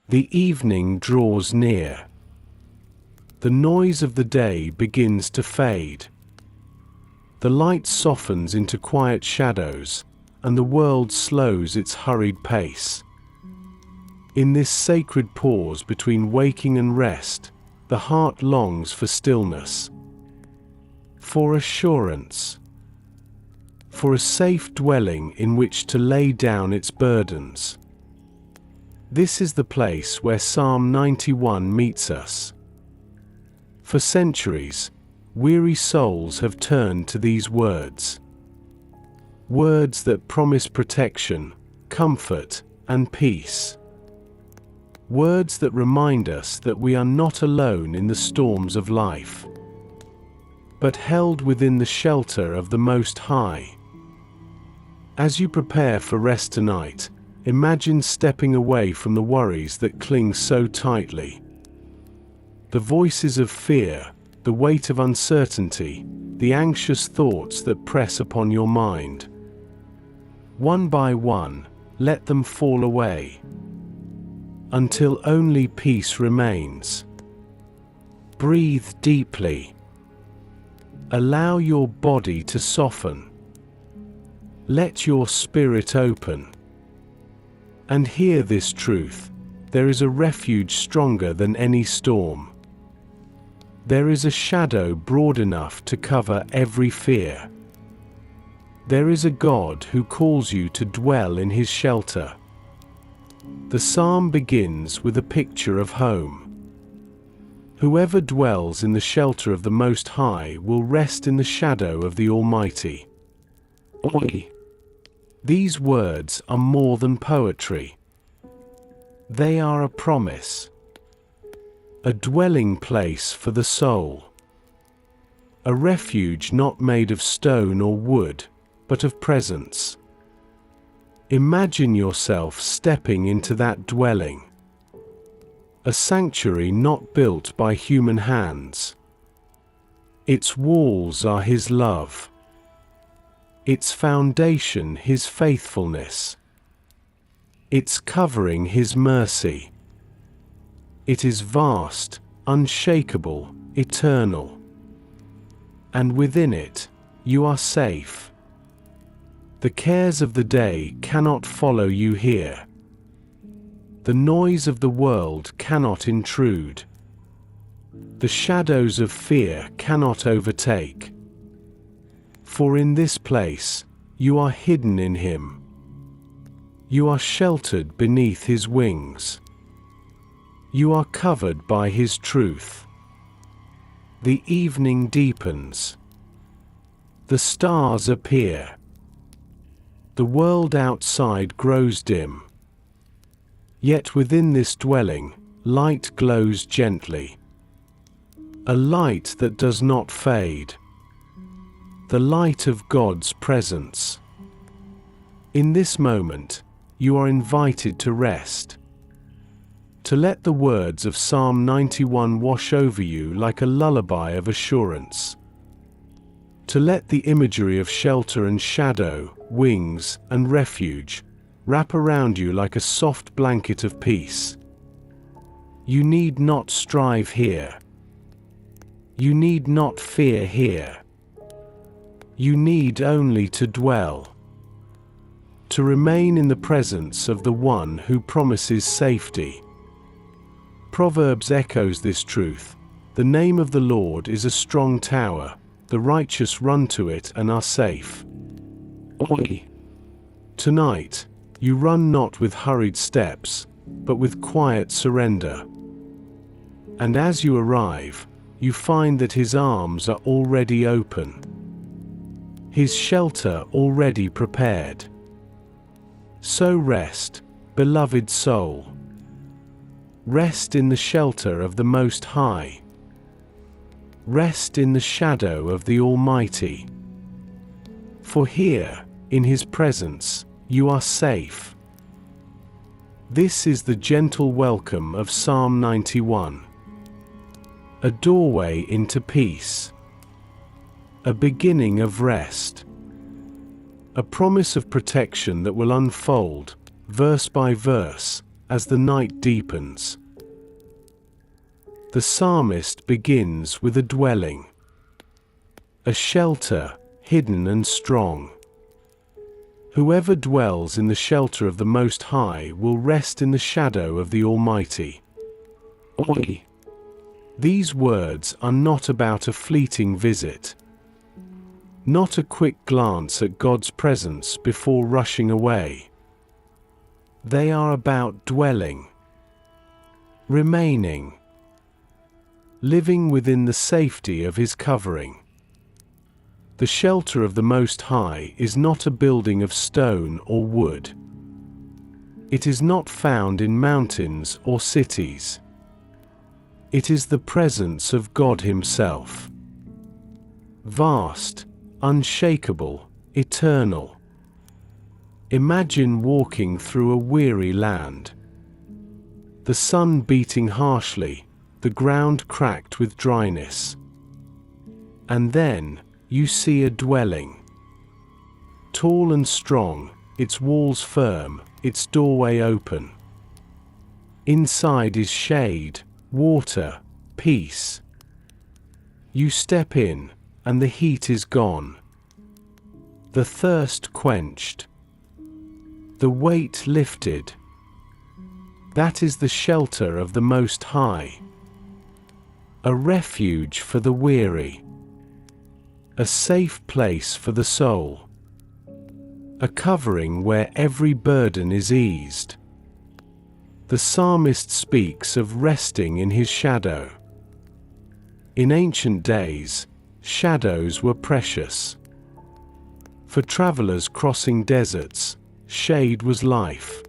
The evening draws near. The noise of the day begins to fade. The light softens into quiet shadows, and the world slows its hurried pace. In this sacred pause between waking and rest, the heart longs for stillness, for assurance, for a safe dwelling in which to lay down its burdens. This is the place where Psalm 91 meets us. For centuries, weary souls have turned to these words. Words that promise protection, comfort, and peace. Words that remind us that we are not alone in the storms of life, but held within the shelter of the Most High. As you prepare for rest tonight, imagine stepping away from the worries that cling so tightly. The voices of fear, the weight of uncertainty, the anxious thoughts that press upon your mind. One by one, let them fall away, until only peace remains. Breathe deeply. Allow your body to soften. Let your spirit open. And hear this truth: there is a refuge stronger than any storm. There is a shadow broad enough to cover every fear. There is a God who calls you to dwell in his shelter. The psalm begins with a picture of home. Whoever dwells in the shelter of the Most High will rest in the shadow of the Almighty. Oi! These words are more than poetry. They are a promise. A dwelling place for the soul. A refuge not made of stone or wood, but of presence. Imagine yourself stepping into that dwelling. A sanctuary not built by human hands. Its walls are his love. Its foundation his faithfulness. Its covering his mercy. It is vast, unshakable, eternal. And within it, you are safe. The cares of the day cannot follow you here. The noise of the world cannot intrude. The shadows of fear cannot overtake. For in this place, you are hidden in him. You are sheltered beneath his wings. You are covered by his truth. The evening deepens. The stars appear. The world outside grows dim. Yet within this dwelling, light glows gently. A light that does not fade. The light of God's presence. In this moment, you are invited to rest. To let the words of Psalm 91 wash over you like a lullaby of assurance. To let the imagery of shelter and shadow, wings and refuge, wrap around you like a soft blanket of peace. You need not strive here. You need not fear here. You need only to dwell. To remain in the presence of the one who promises safety. Proverbs echoes this truth. The name of the Lord is a strong tower. The righteous run to it and are safe. Oi! Tonight, you run not with hurried steps, but with quiet surrender. And as you arrive, you find that his arms are already open. His shelter already prepared. So rest, beloved soul. Rest in the shelter of the Most High. Rest in the shadow of the Almighty. For here, in his presence, you are safe. This is the gentle welcome of Psalm 91. A doorway into peace. A beginning of rest. A promise of protection that will unfold, verse by verse, as the night deepens. The psalmist begins with a dwelling, a shelter, hidden and strong. Whoever dwells in the shelter of the Most High will rest in the shadow of the Almighty. These words are not about a fleeting visit, not a quick glance at God's presence before rushing away. They are about dwelling, remaining, living within the safety of His covering. The shelter of the Most High is not a building of stone or wood. It is not found in mountains or cities. It is the presence of God Himself. Vast, unshakable, eternal. Imagine walking through a weary land. The sun beating harshly, the ground cracked with dryness. And then, you see a dwelling. Tall and strong, its walls firm, its doorway open. Inside is shade, water, peace. You step in, and the heat is gone. The thirst quenched. The weight lifted. That is the shelter of the Most High. A refuge for the weary. A safe place for the soul. A covering where every burden is eased. The psalmist speaks of resting in his shadow. In ancient days, shadows were precious. For travelers crossing deserts, shade was life.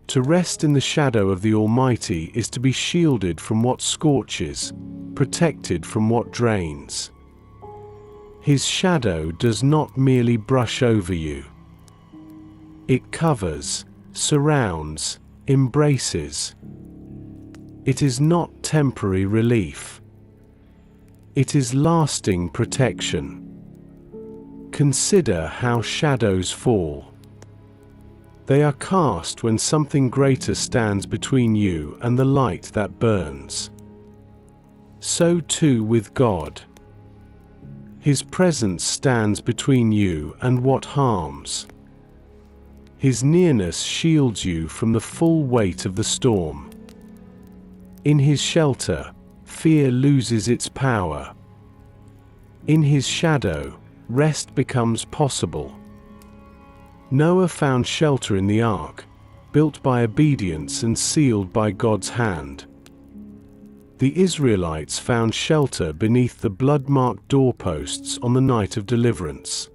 To rest in the shadow of the Almighty is to be shielded from what scorches, protected from what drains. His shadow does not merely brush over you. It covers, surrounds, embraces. It is not temporary relief. It is lasting protection. Consider how shadows fall. They are cast when something greater stands between you and the light that burns. So too with God. His presence stands between you and what harms. His nearness shields you from the full weight of the storm. In His shelter, fear loses its power. In His shadow, rest becomes possible. Noah found shelter in the ark, built by obedience and sealed by God's hand. The Israelites found shelter beneath the blood-marked doorposts on the night of deliverance.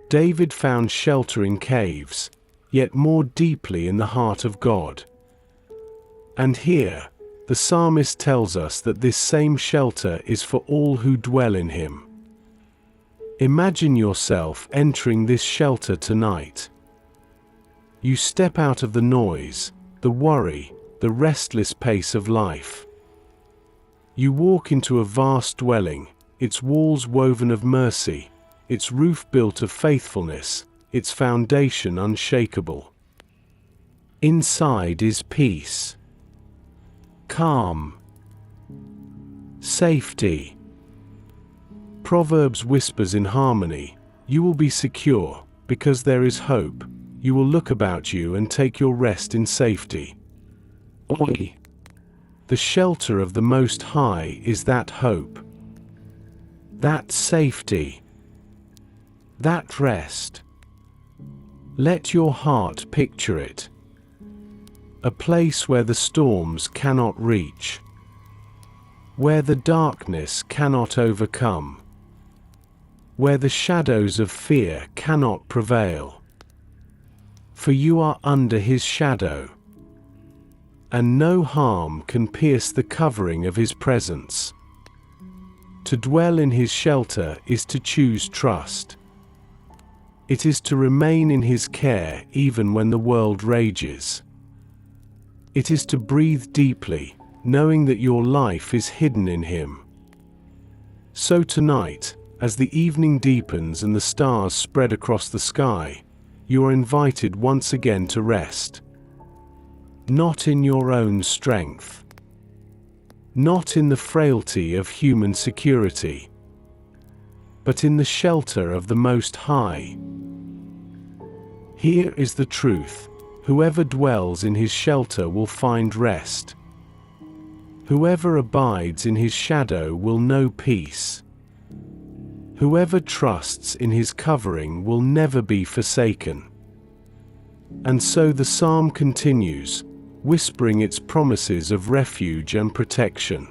David found shelter in caves, yet more deeply in the heart of God. And here, the psalmist tells us that this same shelter is for all who dwell in Him. Imagine yourself entering this shelter tonight. You step out of the noise, the worry, the restless pace of life. You walk into a vast dwelling, its walls woven of mercy, its roof built of faithfulness, its foundation unshakable. Inside is peace, calm, safety. Proverbs whispers in harmony, you will be secure, because there is hope. You will look about you and take your rest in safety. The shelter of the Most High is that hope, that safety, that rest. Let your heart picture it. A place where the storms cannot reach, where the darkness cannot overcome, where the shadows of fear cannot prevail. For you are under His shadow, and no harm can pierce the covering of His presence. To dwell in His shelter is to choose trust. It is to remain in His care even when the world rages. It is to breathe deeply, knowing that your life is hidden in Him. So tonight, as the evening deepens and the stars spread across the sky, you are invited once again to rest. not in your own strength, not in the frailty of human security, but in the shelter of the Most High. Here is the truth: whoever dwells in his shelter will find rest. Whoever abides in his shadow will know peace. Whoever trusts in his covering will never be forsaken. And so the psalm continues, whispering its promises of refuge and protection.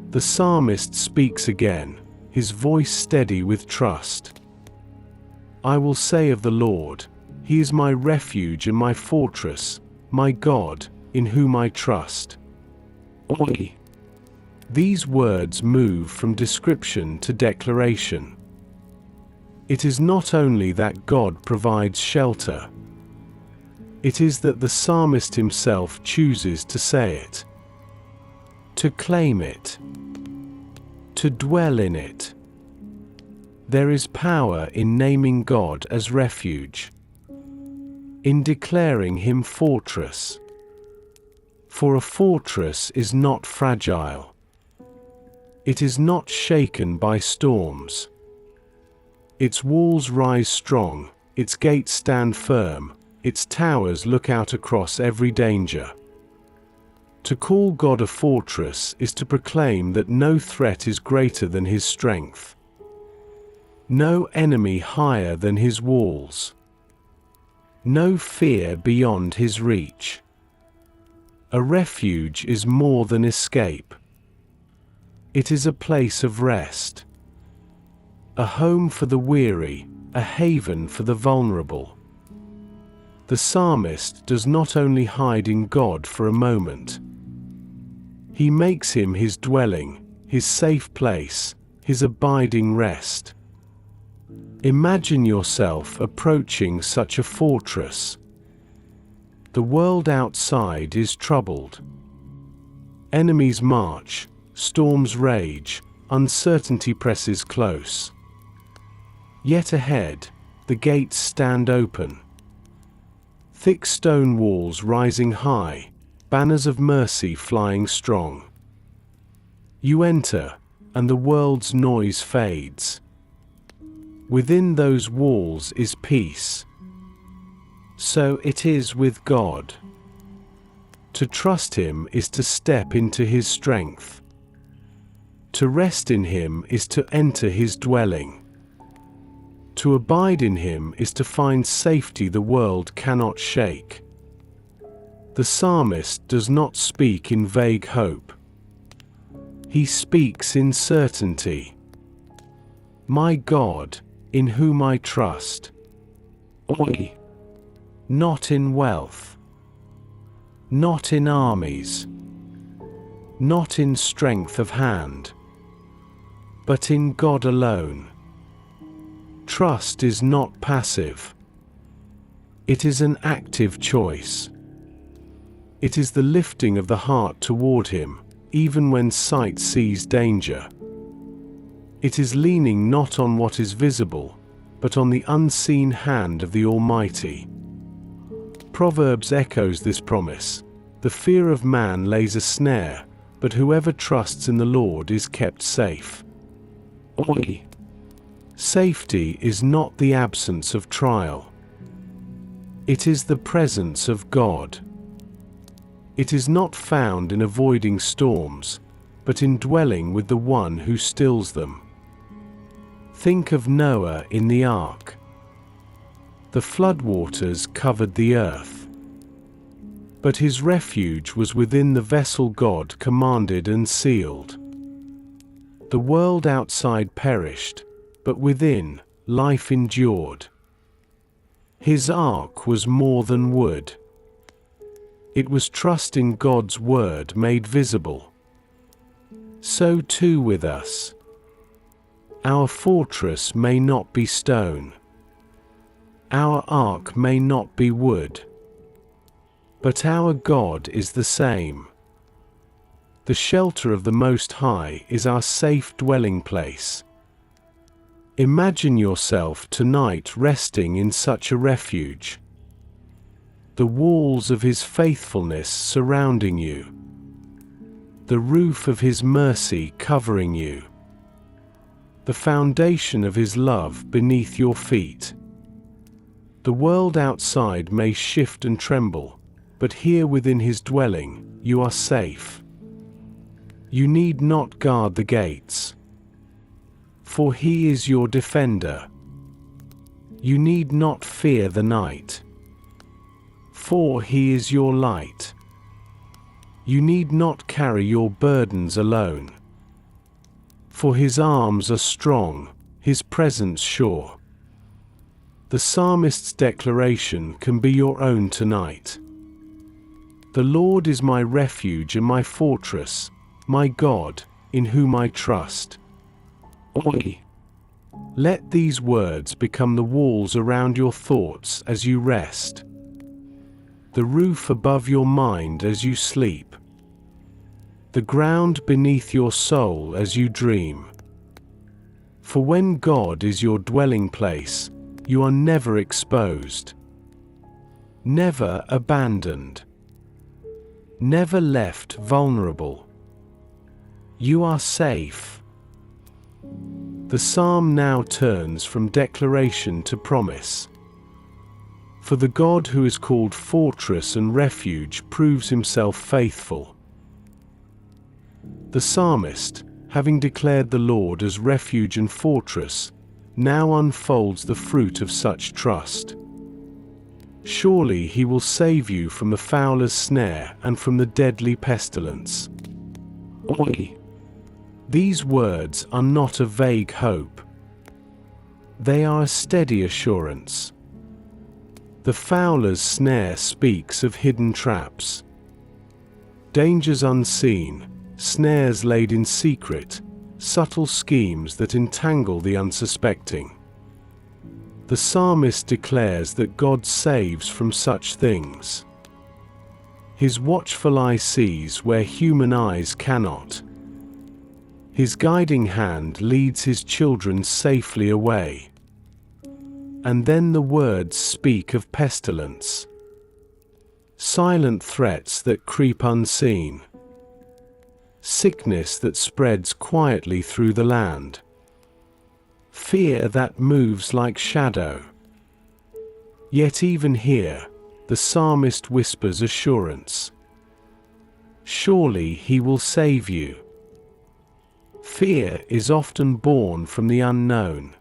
The psalmist speaks again, his voice steady with trust. I will say of the Lord, He is my refuge and my fortress, my God, in whom I trust. These words move from description to declaration. It is not only that God provides shelter, it is that the psalmist himself chooses to say it, to claim it, to dwell in it. There is power in naming God as refuge, in declaring Him fortress. For a fortress is not fragile. It is not shaken by storms. Its walls rise strong, its gates stand firm, its towers look out across every danger. To call God a fortress is to proclaim that no threat is greater than His strength, no enemy higher than His walls, no fear beyond His reach. A refuge is more than escape. It is a place of rest, a home for the weary, a haven for the vulnerable. The psalmist does not only hide in God for a moment. He makes Him his dwelling, his safe place, his abiding rest. Imagine yourself approaching such a fortress. The world outside is troubled. Enemies march, storms rage, uncertainty presses close. Yet ahead, the gates stand open. Thick stone walls rising high, banners of mercy flying strong. You enter, and the world's noise fades. Within those walls is peace. So it is with God. To trust Him is to step into His strength. To rest in Him is to enter His dwelling. To abide in Him is to find safety the world cannot shake. The psalmist does not speak in vague hope. He speaks in certainty. My God, in whom I trust. Not in wealth, not in armies, not in strength of hand, but in God alone. Trust is not passive. It is an active choice. It is the lifting of the heart toward Him, even when sight sees danger. It is leaning not on what is visible, but on the unseen hand of the Almighty. Proverbs echoes this promise. The fear of man lays a snare, but whoever trusts in the Lord is kept safe. Safety is not the absence of trial. It is the presence of God. It is not found in avoiding storms, but in dwelling with the One who stills them. Think of Noah in the ark. The floodwaters covered the earth, but his refuge was within the vessel God commanded and sealed. The world outside perished, but within, life endured. His ark was more than wood. It was trust in God's word made visible. So too with us. Our fortress may not be stone. Our ark may not be wood. But our God is the same. The shelter of the Most High is our safe dwelling place. Imagine yourself tonight resting in such a refuge. the walls of his faithfulness surrounding you, the roof of his mercy covering you, the foundation of his love beneath your feet. The world outside may shift and tremble, but here within his dwelling, you are safe. You need not guard the gates, for he is your defender. You need not fear the night, for he is your light. You need not carry your burdens alone, for his arms are strong, his presence sure. The psalmist's declaration can be your own tonight. The Lord is my refuge and my fortress, my God, in whom I trust. Oi! Let these words become the walls around your thoughts as you rest, the roof above your mind as you sleep, the ground beneath your soul as you dream. For when God is your dwelling place, you are never exposed, never abandoned, never left vulnerable. You are safe. The psalm now turns from declaration to promise. For the God who is called fortress and refuge proves himself faithful. The psalmist, having declared the Lord as refuge and fortress, now unfolds the fruit of such trust. Surely he will save you from the fowler's snare and from the deadly pestilence. Oi! These words are not a vague hope. They are a steady assurance. The fowler's snare speaks of hidden traps, dangers unseen, snares laid in secret, subtle schemes that entangle the unsuspecting. The psalmist declares that God saves from such things. His watchful eye sees where human eyes cannot. His guiding hand leads his children safely away. And then the words speak of pestilence, silent threats that creep unseen, sickness that spreads quietly through the land, fear that moves like shadow. Yet even here, the psalmist whispers assurance. Surely he will save you. Fear is often born from the unknown.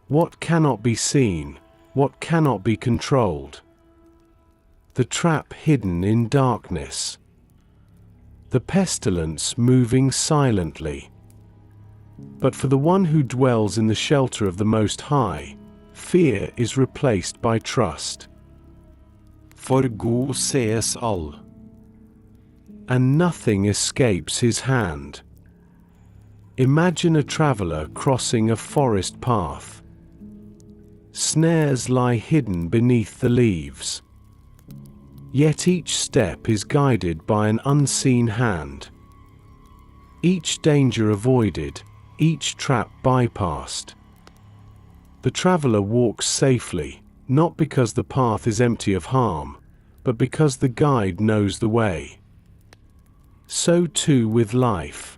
What cannot be seen, what cannot be controlled. The trap hidden in darkness. The pestilence moving silently. But for the one who dwells in the shelter of the Most High, fear is replaced by trust. For God sees all, and nothing escapes his hand. Imagine a traveler crossing a forest path. Snares lie hidden beneath the leaves. Yet each step is guided by an unseen hand. Each danger avoided, each trap bypassed. The traveler walks safely, not because the path is empty of harm, but because the guide knows the way. So too with life.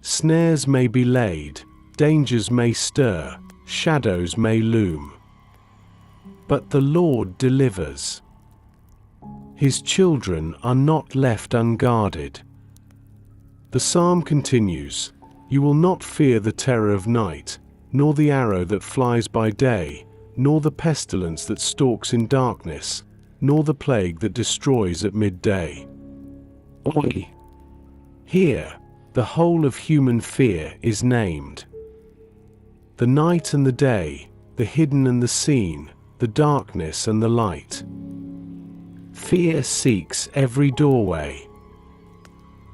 Snares may be laid, dangers may stir, shadows may loom. But the Lord delivers. His children are not left unguarded. The psalm continues, "You will not fear the terror of night, nor the arrow that flies by day, nor the pestilence that stalks in darkness, nor the plague that destroys at midday." Oi! Here, the whole of human fear is named. The night and the day, the hidden and the seen, the darkness and the light. Fear seeks every doorway,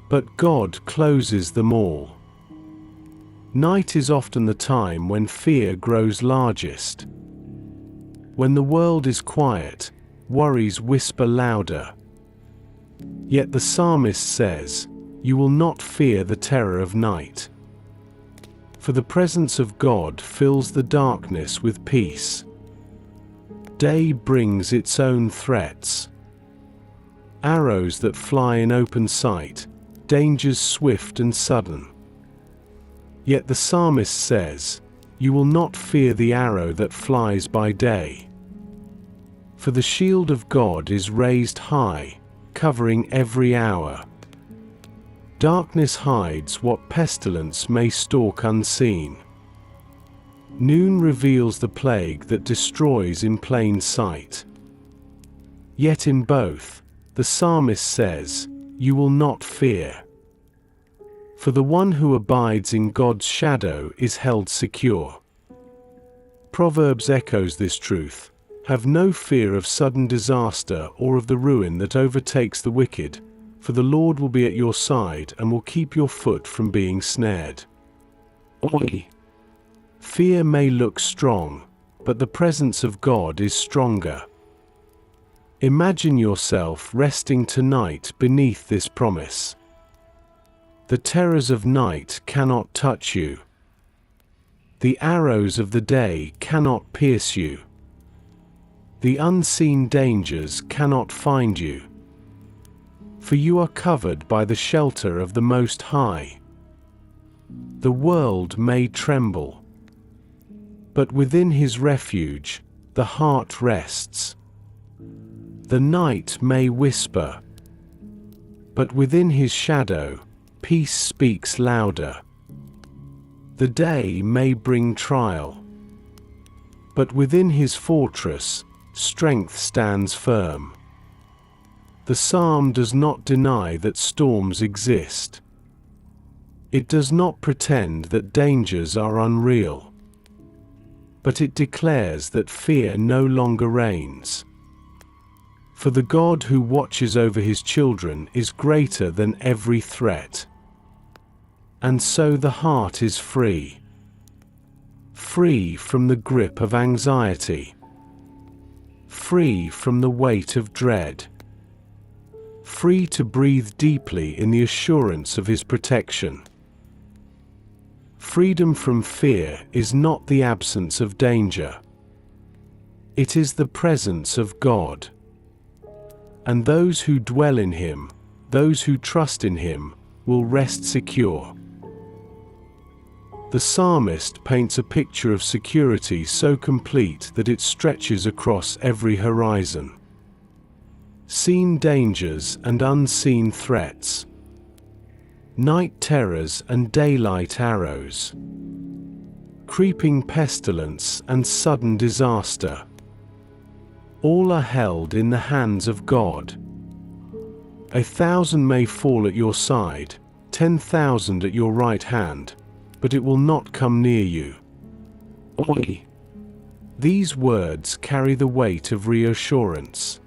but God closes them all. Night is often the time when fear grows largest. When the world is quiet, worries whisper louder. Yet the psalmist says, "You will not fear the terror of night." For the presence of God fills the darkness with peace. Day brings its own threats. Arrows that fly in open sight, dangers swift and sudden. Yet the psalmist says, "You will not fear the arrow that flies by day." For the shield of God is raised high, covering every hour. Darkness hides what pestilence may stalk unseen. Noon reveals the plague that destroys in plain sight. Yet in both, the psalmist says, "You will not fear." For the one who abides in God's shadow is held secure. Proverbs echoes this truth. Have no fear of sudden disaster or of the ruin that overtakes the wicked, for the Lord will be at your side and will keep your foot from being snared. Oi. Fear may look strong, but the presence of God is stronger. Imagine yourself resting tonight beneath this promise. The terrors of night cannot touch you. The arrows of the day cannot pierce you. The unseen dangers cannot find you. For you are covered by the shelter of the Most High. The world may tremble, but within His refuge, the heart rests. The night may whisper, but within His shadow, peace speaks louder. The day may bring trial, but within His fortress, strength stands firm. The psalm does not deny that storms exist. It does not pretend that dangers are unreal, but it declares that fear no longer reigns. For the God who watches over His children is greater than every threat. And so the heart is free. Free from the grip of anxiety. Free from the weight of dread. Free to breathe deeply in the assurance of His protection. Freedom from fear is not the absence of danger. It is the presence of God. And those who dwell in Him, those who trust in Him, will rest secure. The psalmist paints a picture of security so complete that it stretches across every horizon. Seen dangers and unseen threats. Night terrors and daylight arrows. Creeping pestilence and sudden disaster. All are held in the hands of God. 1,000 may fall at your side, 10,000 at your right hand, but it will not come near you. Oi. These words carry the weight of reassurance.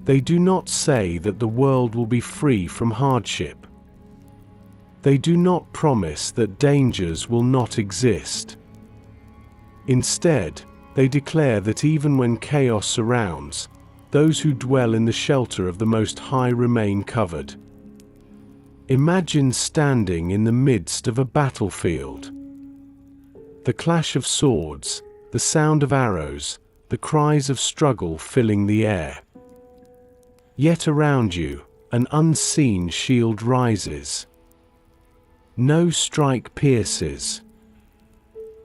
They do not say that the world will be free from hardship. They do not promise that dangers will not exist. Instead, they declare that even when chaos surrounds, those who dwell in the shelter of the Most High remain covered. Imagine standing in the midst of a battlefield. The clash of swords, the sound of arrows, the cries of struggle filling the air. Yet around you, an unseen shield rises. No strike pierces.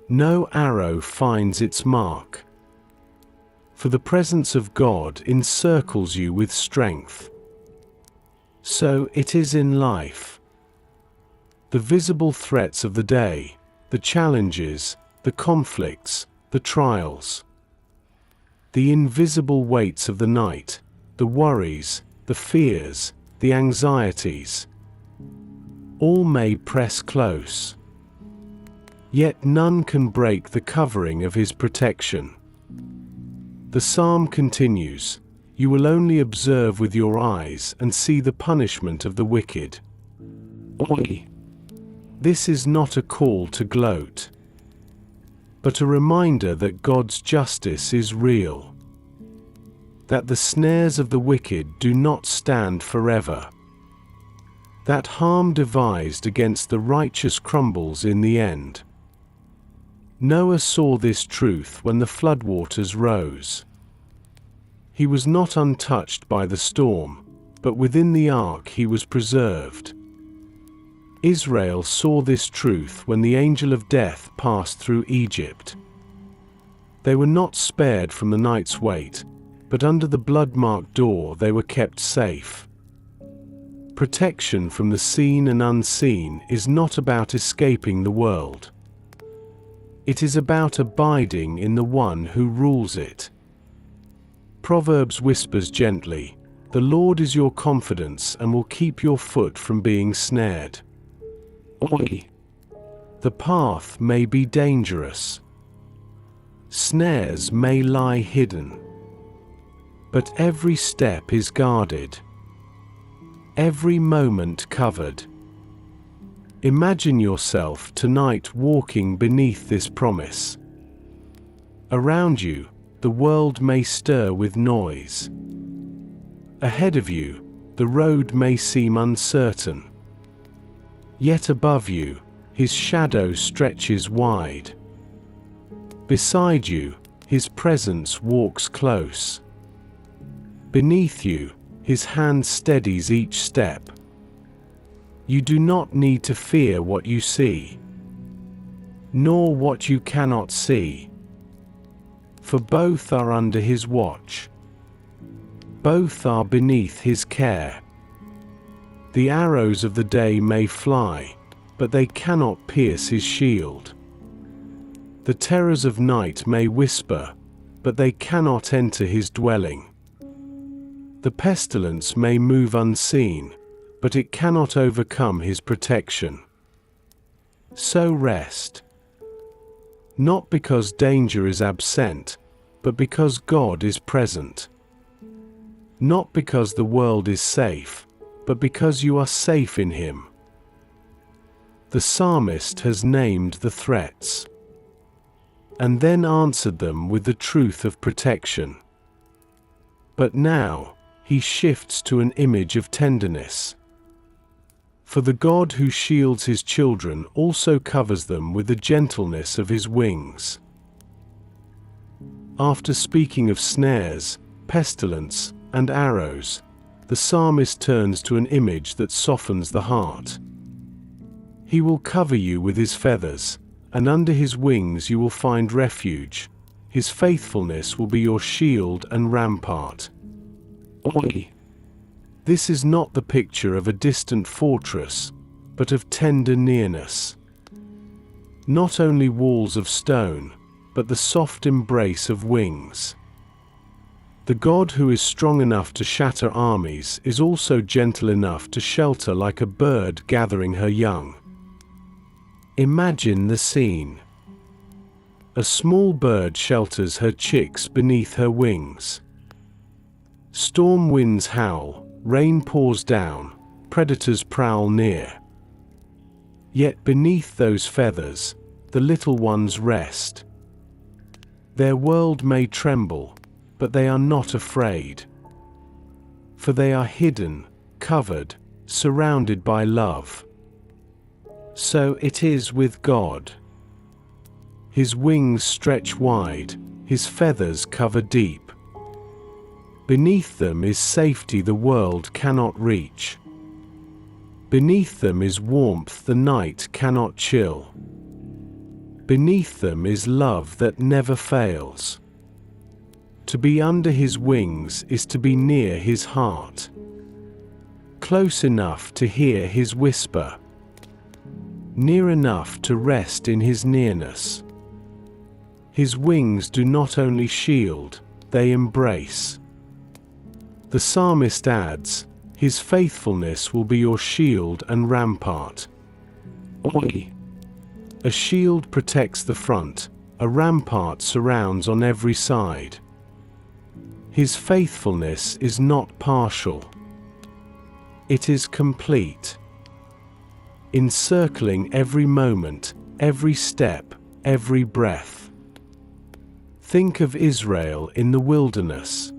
No arrow finds its mark. For the presence of God encircles you with strength. So it is in life. The visible threats of the day, the challenges, the conflicts, the trials. The invisible weights of the night, the worries, the fears, the anxieties. All may press close. Yet none can break the covering of His protection. The psalm continues, "You will only observe with your eyes and see the punishment of the wicked." Oi. This is not a call to gloat, but a reminder that God's justice is real. That the snares of the wicked do not stand forever. That harm devised against the righteous crumbles in the end. Noah saw this truth when the floodwaters rose. He was not untouched by the storm, but within the ark he was preserved. Israel saw this truth when the angel of death passed through Egypt. They were not spared from the night's weight, but under the blood-marked door they were kept safe. Protection from the seen and unseen is not about escaping the world. It is about abiding in the one who rules it. Proverbs whispers gently, "The Lord is your confidence and will keep your foot from being snared." The path may be dangerous. Snares may lie hidden. But every step is guarded. Every moment covered. Imagine yourself tonight walking beneath this promise. Around you, the world may stir with noise. Ahead of you, the road may seem uncertain. Yet above you, his shadow stretches wide. Beside you, his presence walks close. Beneath you, his hand steadies each step. You do not need to fear what you see, nor what you cannot see, for both are under his watch. Both are beneath his care. The arrows of the day may fly, but they cannot pierce his shield. The terrors of night may whisper, but they cannot enter his dwelling. The pestilence may move unseen, but it cannot overcome his protection. So rest. Not because danger is absent, but because God is present. Not because the world is safe, but because you are safe in him. The psalmist has named the threats, and then answered them with the truth of protection. But now, he shifts to an image of tenderness. For the God who shields his children also covers them with the gentleness of his wings. After speaking of snares, pestilence, and arrows, the psalmist turns to an image that softens the heart. He will cover you with his feathers, and under his wings you will find refuge. His faithfulness will be your shield and rampart. This is not the picture of a distant fortress, but of tender nearness. Not only walls of stone, but the soft embrace of wings. The God who is strong enough to shatter armies is also gentle enough to shelter like a bird gathering her young. Imagine the scene. A small bird shelters her chicks beneath her wings. Storm winds howl, rain pours down, predators prowl near. Yet beneath those feathers, the little ones rest. Their world may tremble, but they are not afraid. For they are hidden, covered, surrounded by love. So it is with God. His wings stretch wide, his feathers cover deep. Beneath them is safety the world cannot reach. Beneath them is warmth the night cannot chill. Beneath them is love that never fails. To be under his wings is to be near his heart. Close enough to hear his whisper. Near enough to rest in his nearness. His wings do not only shield, they embrace. The psalmist adds, his faithfulness will be your shield and rampart. A shield protects the front, a rampart surrounds on every side. His faithfulness is not partial. It is complete. Encircling every moment, every step, every breath. Think of Israel in the wilderness.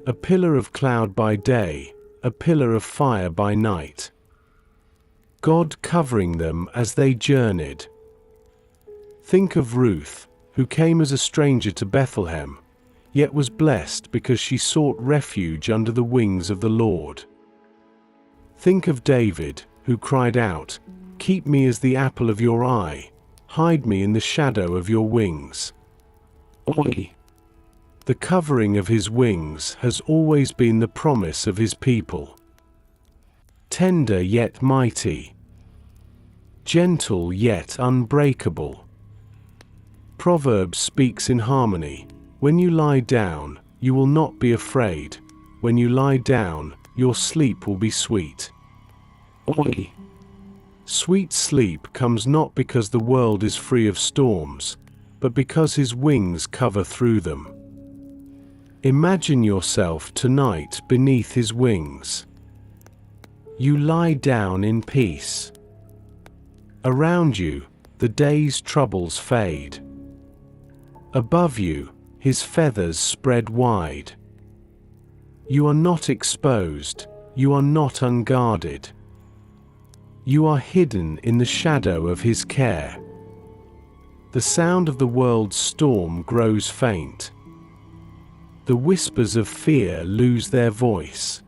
A pillar of cloud by day, a pillar of fire by night. God covering them as they journeyed. Think of Ruth, who came as a stranger to Bethlehem, yet was blessed because she sought refuge under the wings of the Lord. Think of David, who cried out, "Keep me as the apple of your eye, hide me in the shadow of your wings." The covering of his wings has always been the promise of his people. Tender yet mighty, gentle yet unbreakable. Proverbs speaks in harmony. When you lie down, you will not be afraid. When you lie down, your sleep will be sweet. Sweet sleep comes not because the world is free of storms, but because his wings cover through them. Imagine yourself tonight beneath his wings. You lie down in peace. Around you, the day's troubles fade. Above you, his feathers spread wide. You are not exposed, you are not unguarded. You are hidden in the shadow of his care. The sound of the world's storm grows faint. The whispers of fear lose their voice.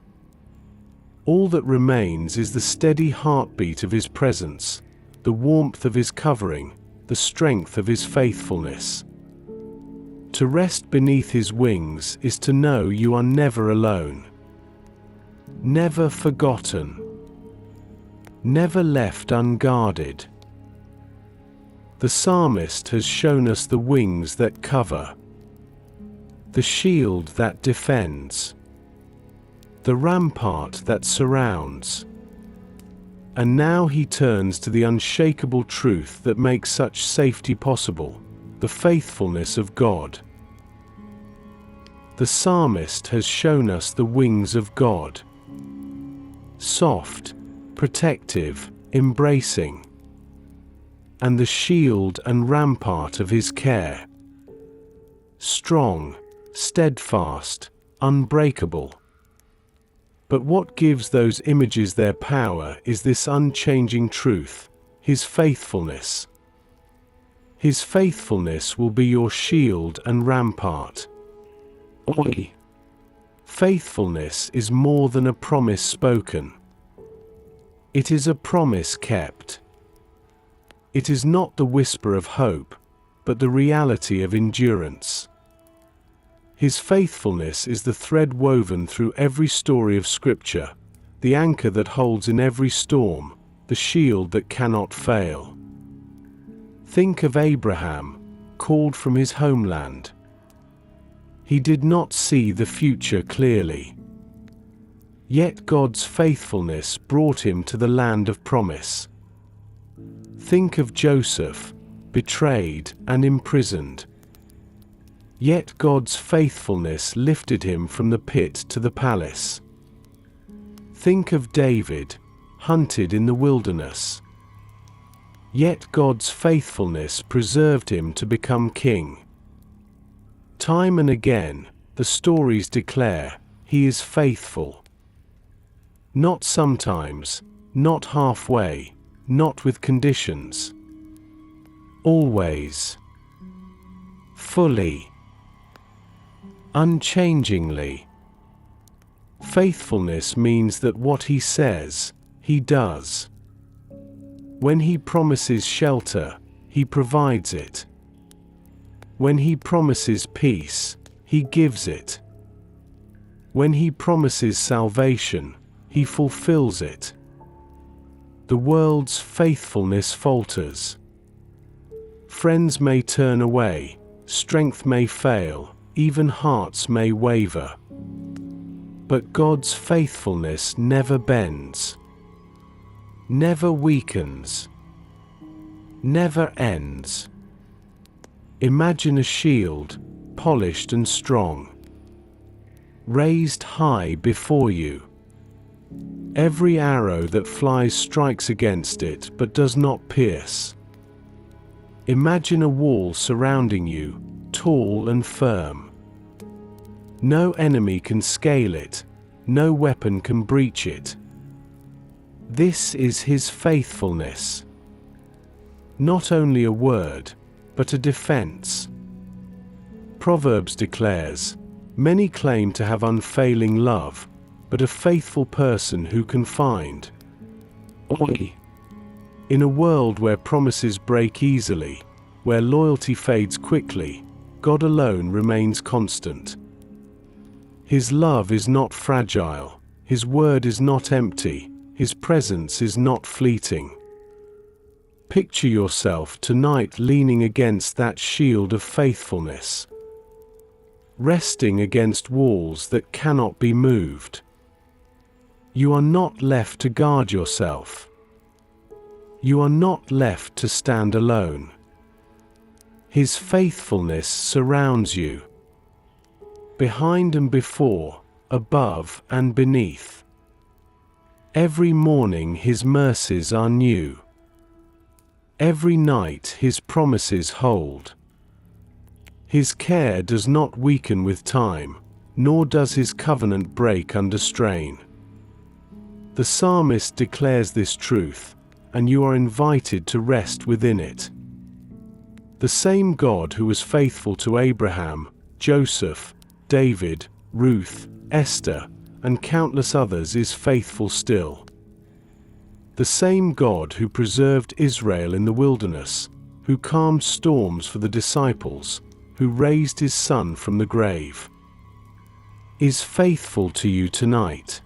All that remains is the steady heartbeat of his presence, the warmth of his covering, the strength of his faithfulness. To rest beneath his wings is to know you are never alone, never forgotten, never left unguarded. The psalmist has shown us the wings that cover, the shield that defends, the rampart that surrounds. And now he turns to the unshakable truth that makes such safety possible, the faithfulness of God. The psalmist has shown us the wings of God. Soft, protective, embracing. And the shield and rampart of his care. Strong, steadfast, unbreakable. But what gives those images their power is this unchanging truth, his faithfulness. His faithfulness will be your shield and rampart. Faithfulness is more than a promise spoken. It is a promise kept. It is not the whisper of hope, but the reality of endurance. His faithfulness is the thread woven through every story of Scripture, the anchor that holds in every storm, the shield that cannot fail. Think of Abraham, called from his homeland. He did not see the future clearly. Yet God's faithfulness brought him to the land of promise. Think of Joseph, betrayed and imprisoned. Yet God's faithfulness lifted him from the pit to the palace. Think of David, hunted in the wilderness. Yet God's faithfulness preserved him to become king. Time and again, the stories declare, he is faithful. Not sometimes, not halfway, not with conditions. Always. Fully. Unchangingly. Faithfulness means that what he says, he does. When he promises shelter, he provides it. When he promises peace, he gives it. When he promises salvation, he fulfills it. The world's faithfulness falters. Friends may turn away, strength may fail, even hearts may waver. But God's faithfulness never bends, never weakens, never ends. Imagine a shield, polished and strong, raised high before you. Every arrow that flies strikes against it but does not pierce. Imagine a wall surrounding you, tall and firm. No enemy can scale it, no weapon can breach it. This is his faithfulness. Not only a word, but a defense. Proverbs declares, "Many claim to have unfailing love, but a faithful person who can find." In a world where promises break easily, where loyalty fades quickly, God alone remains constant. His love is not fragile, His word is not empty, His presence is not fleeting. Picture yourself tonight leaning against that shield of faithfulness, resting against walls that cannot be moved. You are not left to guard yourself. You are not left to stand alone. His faithfulness surrounds you, behind and before, above and beneath. Every morning His mercies are new. Every night His promises hold. His care does not weaken with time, nor does His covenant break under strain. The psalmist declares this truth, and you are invited to rest within it. The same God who was faithful to Abraham, Joseph, David, Ruth, Esther, and countless others is faithful still. The same God who preserved Israel in the wilderness, who calmed storms for the disciples, who raised His Son from the grave, is faithful to you tonight.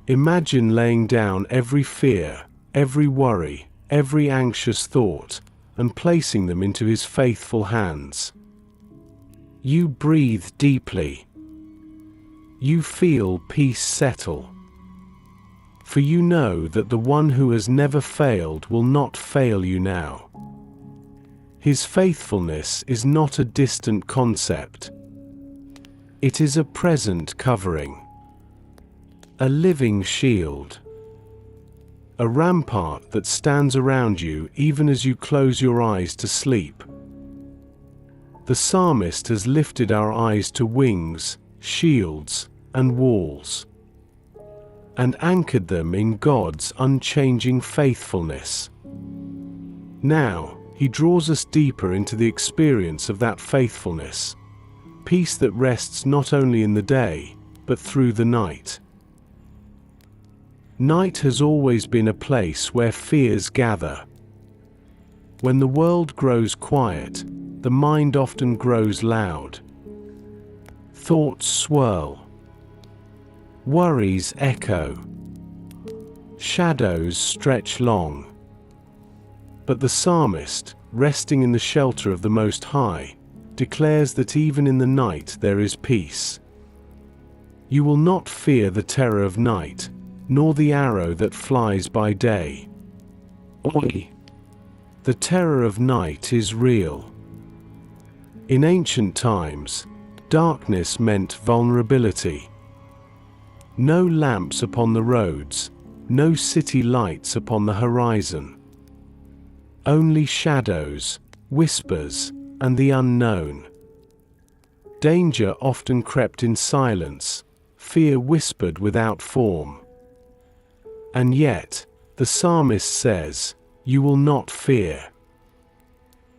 Imagine laying down every fear, every worry, every anxious thought, and placing them into His faithful hands. You breathe deeply. You feel peace settle. For you know that the one who has never failed will not fail you now. His faithfulness is not a distant concept. It is a present covering, a living shield, a rampart that stands around you even as you close your eyes to sleep. The psalmist has lifted our eyes to wings, shields, and walls, and anchored them in God's unchanging faithfulness. Now, He draws us deeper into the experience of that faithfulness, peace that rests not only in the day, but through the night. Night has always been a place where fears gather. When the world grows quiet, the mind often grows loud. Thoughts swirl. Worries echo. Shadows stretch long. But the psalmist, resting in the shelter of the Most High, declares that even in the night there is peace. You will not fear the terror of night, nor the arrow that flies by day. The terror of night is real. In ancient times, darkness meant vulnerability. No lamps upon the roads, no city lights upon the horizon. Only shadows, whispers, and the unknown. Danger often crept in silence, fear whispered without form. And yet, the psalmist says, "You will not fear."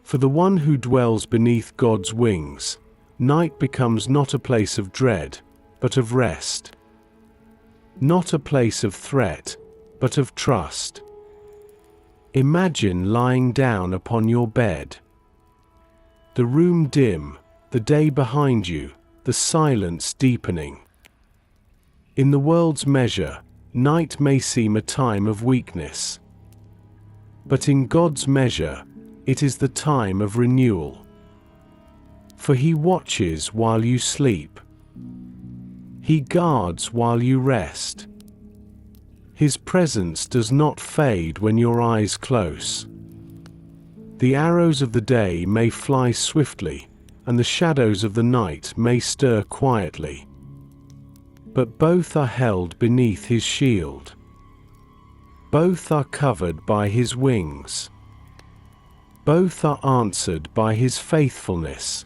For the one who dwells beneath God's wings, night becomes not a place of dread, but of rest. Not a place of threat, but of trust. Imagine lying down upon your bed. The room dim, the day behind you, the silence deepening. In the world's measure, night may seem a time of weakness. But in God's measure, it is the time of renewal. For He watches while you sleep. He guards while you rest. His presence does not fade when your eyes close. The arrows of the day may fly swiftly, and the shadows of the night may stir quietly. But both are held beneath His shield. Both are covered by His wings. Both are answered by His faithfulness.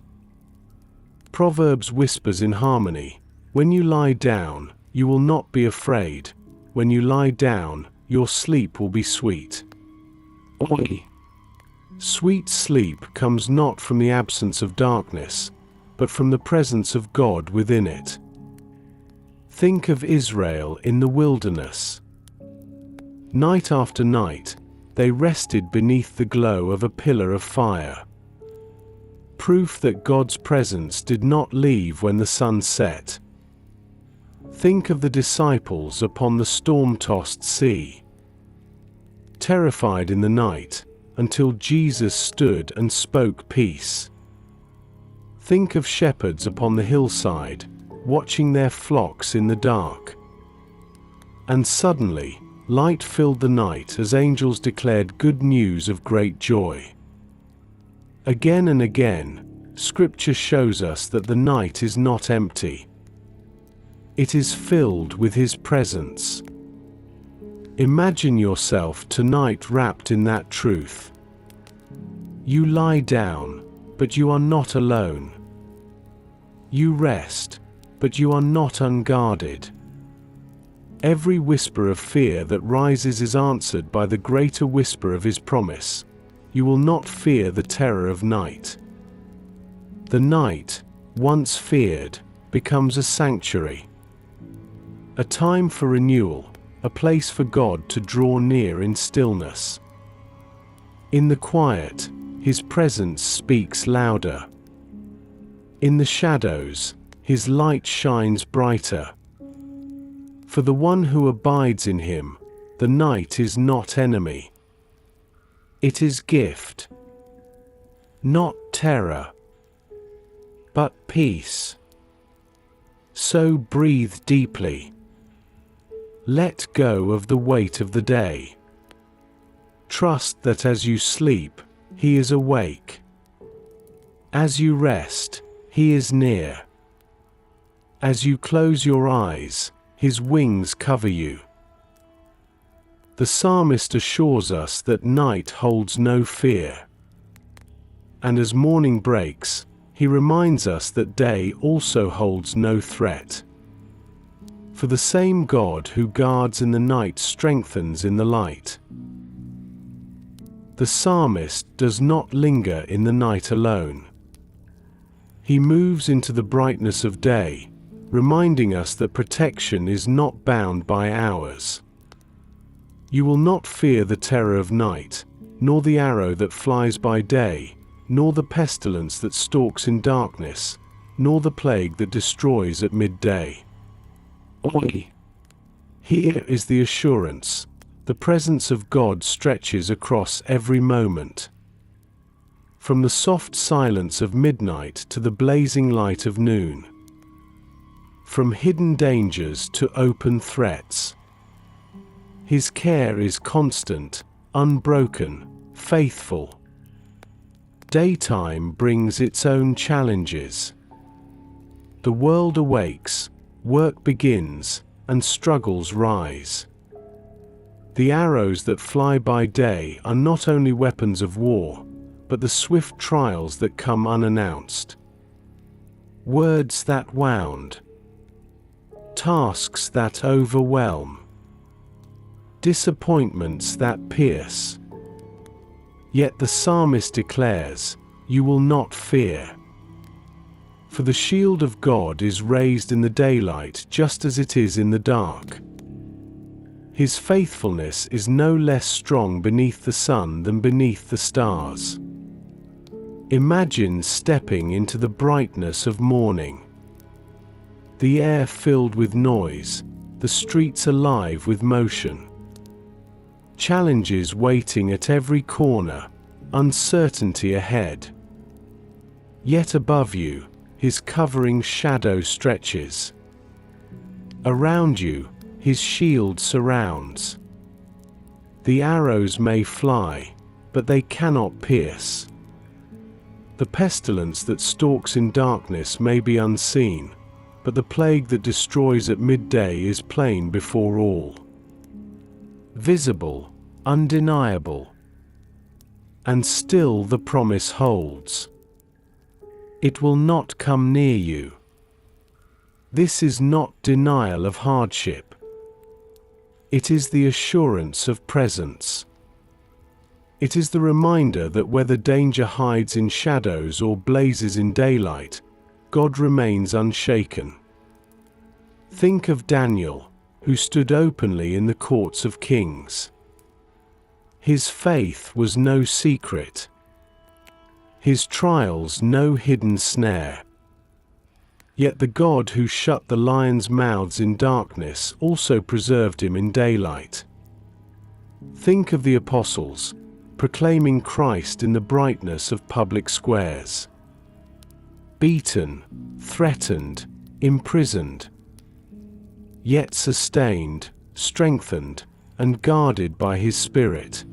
Proverbs whispers in harmony, "When you lie down, you will not be afraid. When you lie down, your sleep will be sweet." Sweet sleep comes not from the absence of darkness, but from the presence of God within it. Think of Israel in the wilderness. Night after night, they rested beneath the glow of a pillar of fire. Proof that God's presence did not leave when the sun set. Think of the disciples upon the storm-tossed sea, terrified in the night, until Jesus stood and spoke peace. Think of shepherds upon the hillside, watching their flocks in the dark. And suddenly, light filled the night as angels declared good news of great joy. Again and again, Scripture shows us that the night is not empty. It is filled with His presence. Imagine yourself tonight wrapped in that truth. You lie down, but you are not alone. You rest, but you are not unguarded. Every whisper of fear that rises is answered by the greater whisper of His promise. You will not fear the terror of night. The night, once feared, becomes a sanctuary. A time for renewal, a place for God to draw near in stillness. In the quiet, His presence speaks louder. In the shadows, His light shines brighter. For the one who abides in Him, the night is not enemy. It is gift. Not terror, but peace. So breathe deeply. Let go of the weight of the day. Trust that as you sleep, He is awake. As you rest, He is near. As you close your eyes, His wings cover you. The psalmist assures us that night holds no fear. And as morning breaks, he reminds us that day also holds no threat. For the same God who guards in the night strengthens in the light. The psalmist does not linger in the night alone. He moves into the brightness of day, reminding us that protection is not bound by hours. You will not fear the terror of night, nor the arrow that flies by day, nor the pestilence that stalks in darkness, nor the plague that destroys at midday. Here is the assurance. The presence of God stretches across every moment. From the soft silence of midnight to the blazing light of noon. From hidden dangers to open threats. His care is constant, unbroken, faithful. Daytime brings its own challenges. The world awakes, work begins, and struggles rise. The arrows that fly by day are not only weapons of war, but the swift trials that come unannounced. Words that wound. Tasks that overwhelm. Disappointments that pierce. Yet the psalmist declares, "You will not fear." For the shield of God is raised in the daylight just as it is in the dark. His faithfulness is no less strong beneath the sun than beneath the stars. Imagine stepping into the brightness of morning. The air filled with noise, the streets alive with motion. Challenges waiting at every corner, uncertainty ahead. Yet above you, His covering shadow stretches. Around you, His shield surrounds. The arrows may fly, but they cannot pierce. The pestilence that stalks in darkness may be unseen, but the plague that destroys at midday is plain before all. Visible, undeniable. And still the promise holds. It will not come near you. This is not denial of hardship. It is the assurance of presence. It is the reminder that whether danger hides in shadows or blazes in daylight, God remains unshaken. Think of Daniel, who stood openly in the courts of kings. His faith was no secret. His trials no hidden snare. Yet the God who shut the lions' mouths in darkness also preserved him in daylight. Think of the apostles, proclaiming Christ in the brightness of public squares. Beaten, threatened, imprisoned, yet sustained, strengthened, and guarded by His Spirit.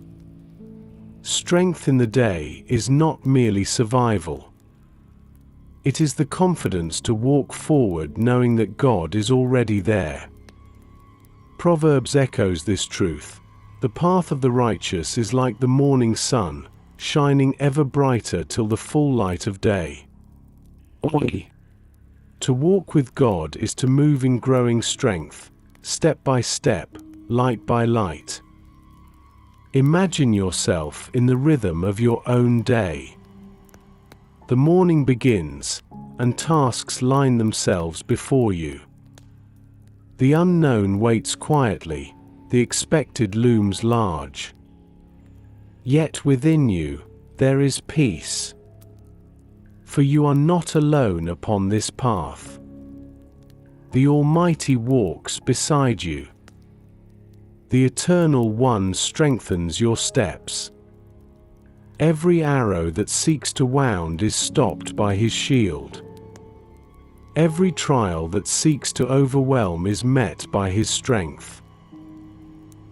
Strength in the day is not merely survival. It is the confidence to walk forward knowing that God is already there. Proverbs echoes this truth. The path of the righteous is like the morning sun, shining ever brighter till the full light of day. To walk with God is to move in growing strength, step by step, light by light. Imagine yourself in the rhythm of your own day. The morning begins, and tasks line themselves before you. The unknown waits quietly, the expected looms large. Yet within you, there is peace. For you are not alone upon this path. The Almighty walks beside you. The Eternal One strengthens your steps. Every arrow that seeks to wound is stopped by His shield. Every trial that seeks to overwhelm is met by His strength.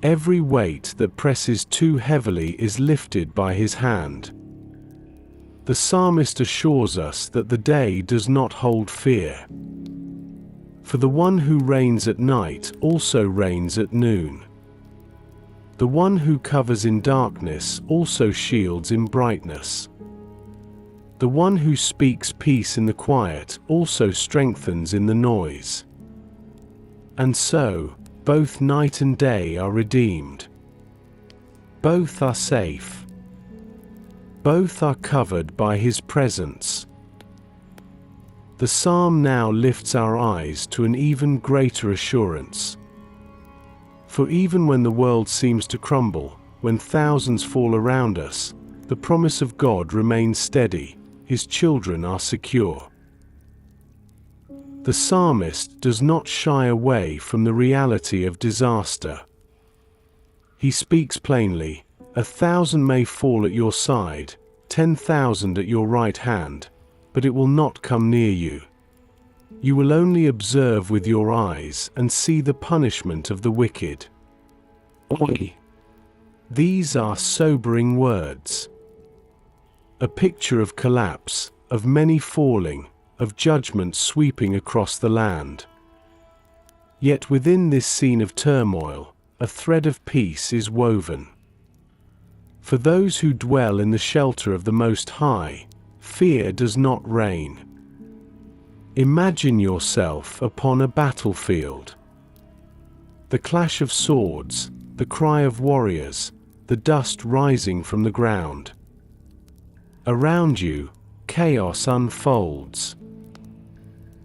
Every weight that presses too heavily is lifted by His hand. The psalmist assures us that the day does not hold fear. For the one who reigns at night also reigns at noon. The one who covers in darkness also shields in brightness. The one who speaks peace in the quiet also strengthens in the noise. And so, both night and day are redeemed. Both are safe. Both are covered by His presence. The psalm now lifts our eyes to an even greater assurance. For even when the world seems to crumble, when thousands fall around us, the promise of God remains steady, His children are secure. The psalmist does not shy away from the reality of disaster. He speaks plainly, 1,000 may fall at your side, 10,000 at your right hand, but it will not come near you. You will only observe with your eyes and see the punishment of the wicked. These are sobering words. A picture of collapse, of many falling, of judgment sweeping across the land. Yet within this scene of turmoil, a thread of peace is woven. For those who dwell in the shelter of the Most High, fear does not reign. Imagine yourself upon a battlefield. The clash of swords, the cry of warriors, the dust rising from the ground. Around you, chaos unfolds.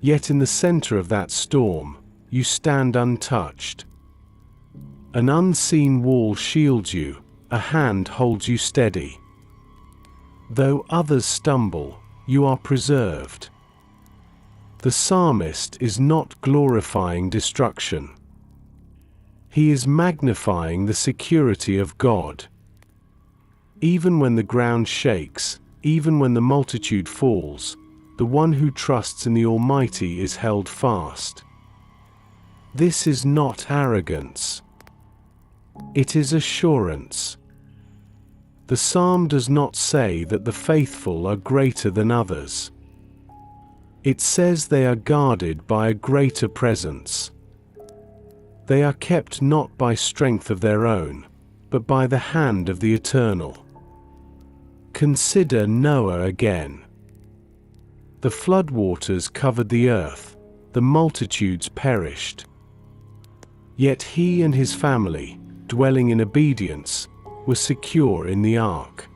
Yet in the center of that storm, you stand untouched. An unseen wall shields you, a hand holds you steady. Though others stumble, you are preserved. The psalmist is not glorifying destruction. He is magnifying the security of God. Even when the ground shakes, even when the multitude falls, the one who trusts in the Almighty is held fast. This is not arrogance. It is assurance. The psalm does not say that the faithful are greater than others. It says they are guarded by a greater presence. They are kept not by strength of their own, but by the hand of the Eternal. Consider Noah again. The floodwaters covered the earth, the multitudes perished. Yet he and his family, dwelling in obedience, were secure in the ark.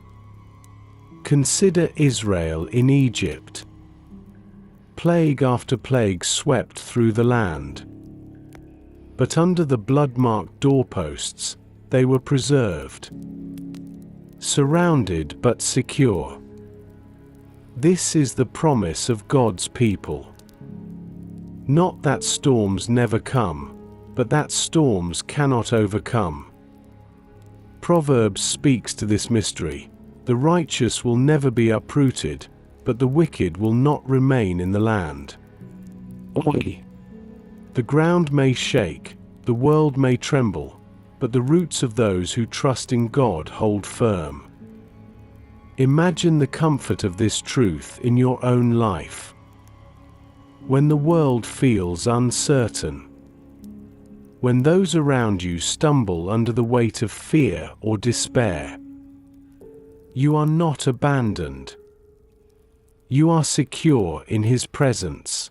Consider Israel in Egypt. Plague after plague swept through the land. But under the blood-marked doorposts, they were preserved. Surrounded but secure. This is the promise of God's people. Not that storms never come, but that storms cannot overcome. Proverbs speaks to this mystery. The righteous will never be uprooted, but the wicked will not remain in the land. Oi! The ground may shake, the world may tremble, but the roots of those who trust in God hold firm. Imagine the comfort of this truth in your own life. When the world feels uncertain, when those around you stumble under the weight of fear or despair, you are not abandoned. You are secure in His presence.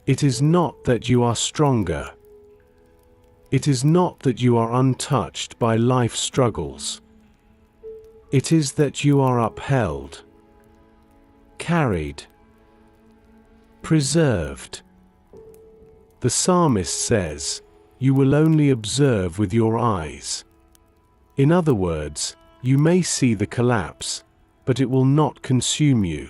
It is not that you are stronger. It is not that you are untouched by life's struggles. It is that you are upheld, carried, preserved. The psalmist says, "You will only observe with your eyes." In other words, you may see the collapse, but it will not consume you.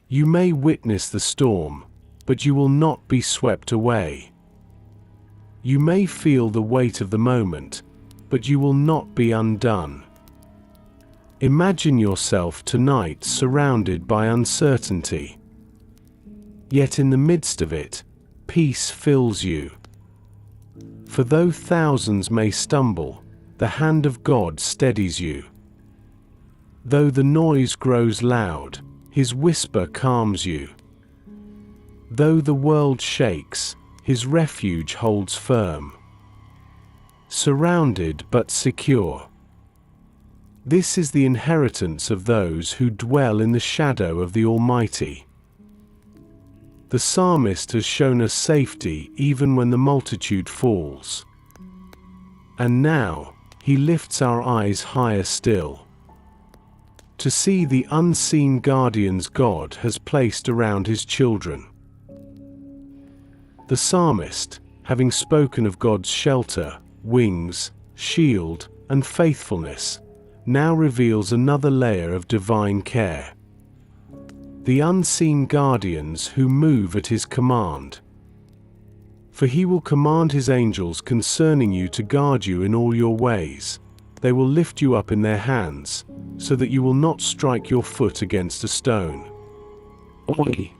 You may witness the storm, but you will not be swept away. You may feel the weight of the moment, but you will not be undone. Imagine yourself tonight surrounded by uncertainty. Yet in the midst of it, peace fills you. For though thousands may stumble, the hand of God steadies you. Though the noise grows loud, His whisper calms you. Though the world shakes, His refuge holds firm. Surrounded but secure. This is the inheritance of those who dwell in the shadow of the Almighty. The psalmist has shown us safety even when the multitude falls. And now, he lifts our eyes higher still, to see the unseen guardians God has placed around His children. The psalmist, having spoken of God's shelter, wings, shield, and faithfulness, now reveals another layer of divine care. The unseen guardians who move at His command. For He will command His angels concerning you to guard you in all your ways. They will lift you up in their hands, so that you will not strike your foot against a stone. Oi!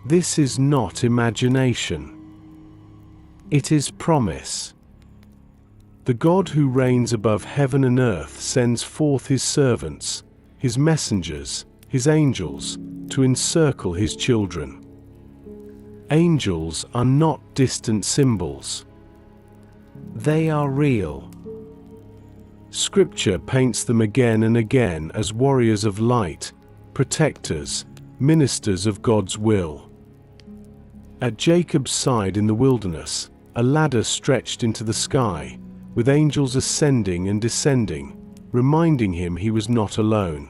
This is not imagination. It is promise. The God who reigns above heaven and earth sends forth His servants, His messengers, His angels, to encircle His children. Angels are not distant symbols. They are real. Scripture paints them again and again as warriors of light, protectors, ministers of God's will. At Jacob's side in the wilderness, a ladder stretched into the sky, with angels ascending and descending, reminding him he was not alone.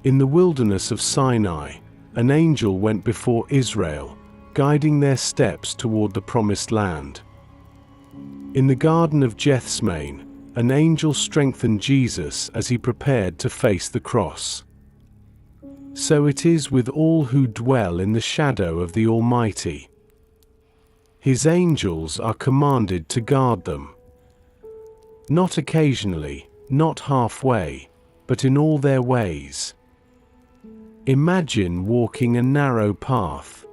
In the wilderness of Sinai, an angel went before Israel, guiding their steps toward the promised land. In the Garden of Gethsemane, an angel strengthened Jesus as He prepared to face the cross. So it is with all who dwell in the shadow of the Almighty. His angels are commanded to guard them. Not occasionally, not halfway, but in all their ways. Imagine walking a narrow path.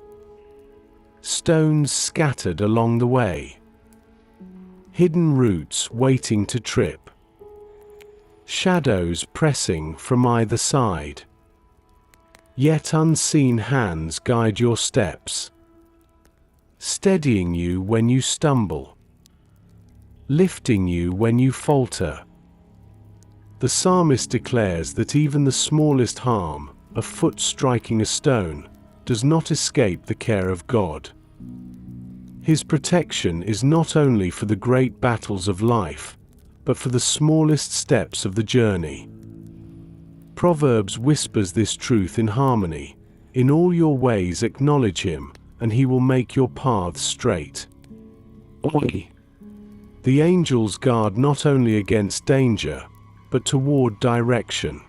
Stones scattered along the way. Hidden roots waiting to trip. Shadows pressing from either side. Yet unseen hands guide your steps, steadying you when you stumble, lifting you when you falter. The psalmist declares that even the smallest harm, a foot striking a stone, does not escape the care of God. His protection is not only for the great battles of life, but for the smallest steps of the journey. Proverbs whispers this truth in harmony. In all your ways acknowledge him, and he will make your paths straight. The angels guard not only against danger, but toward direction.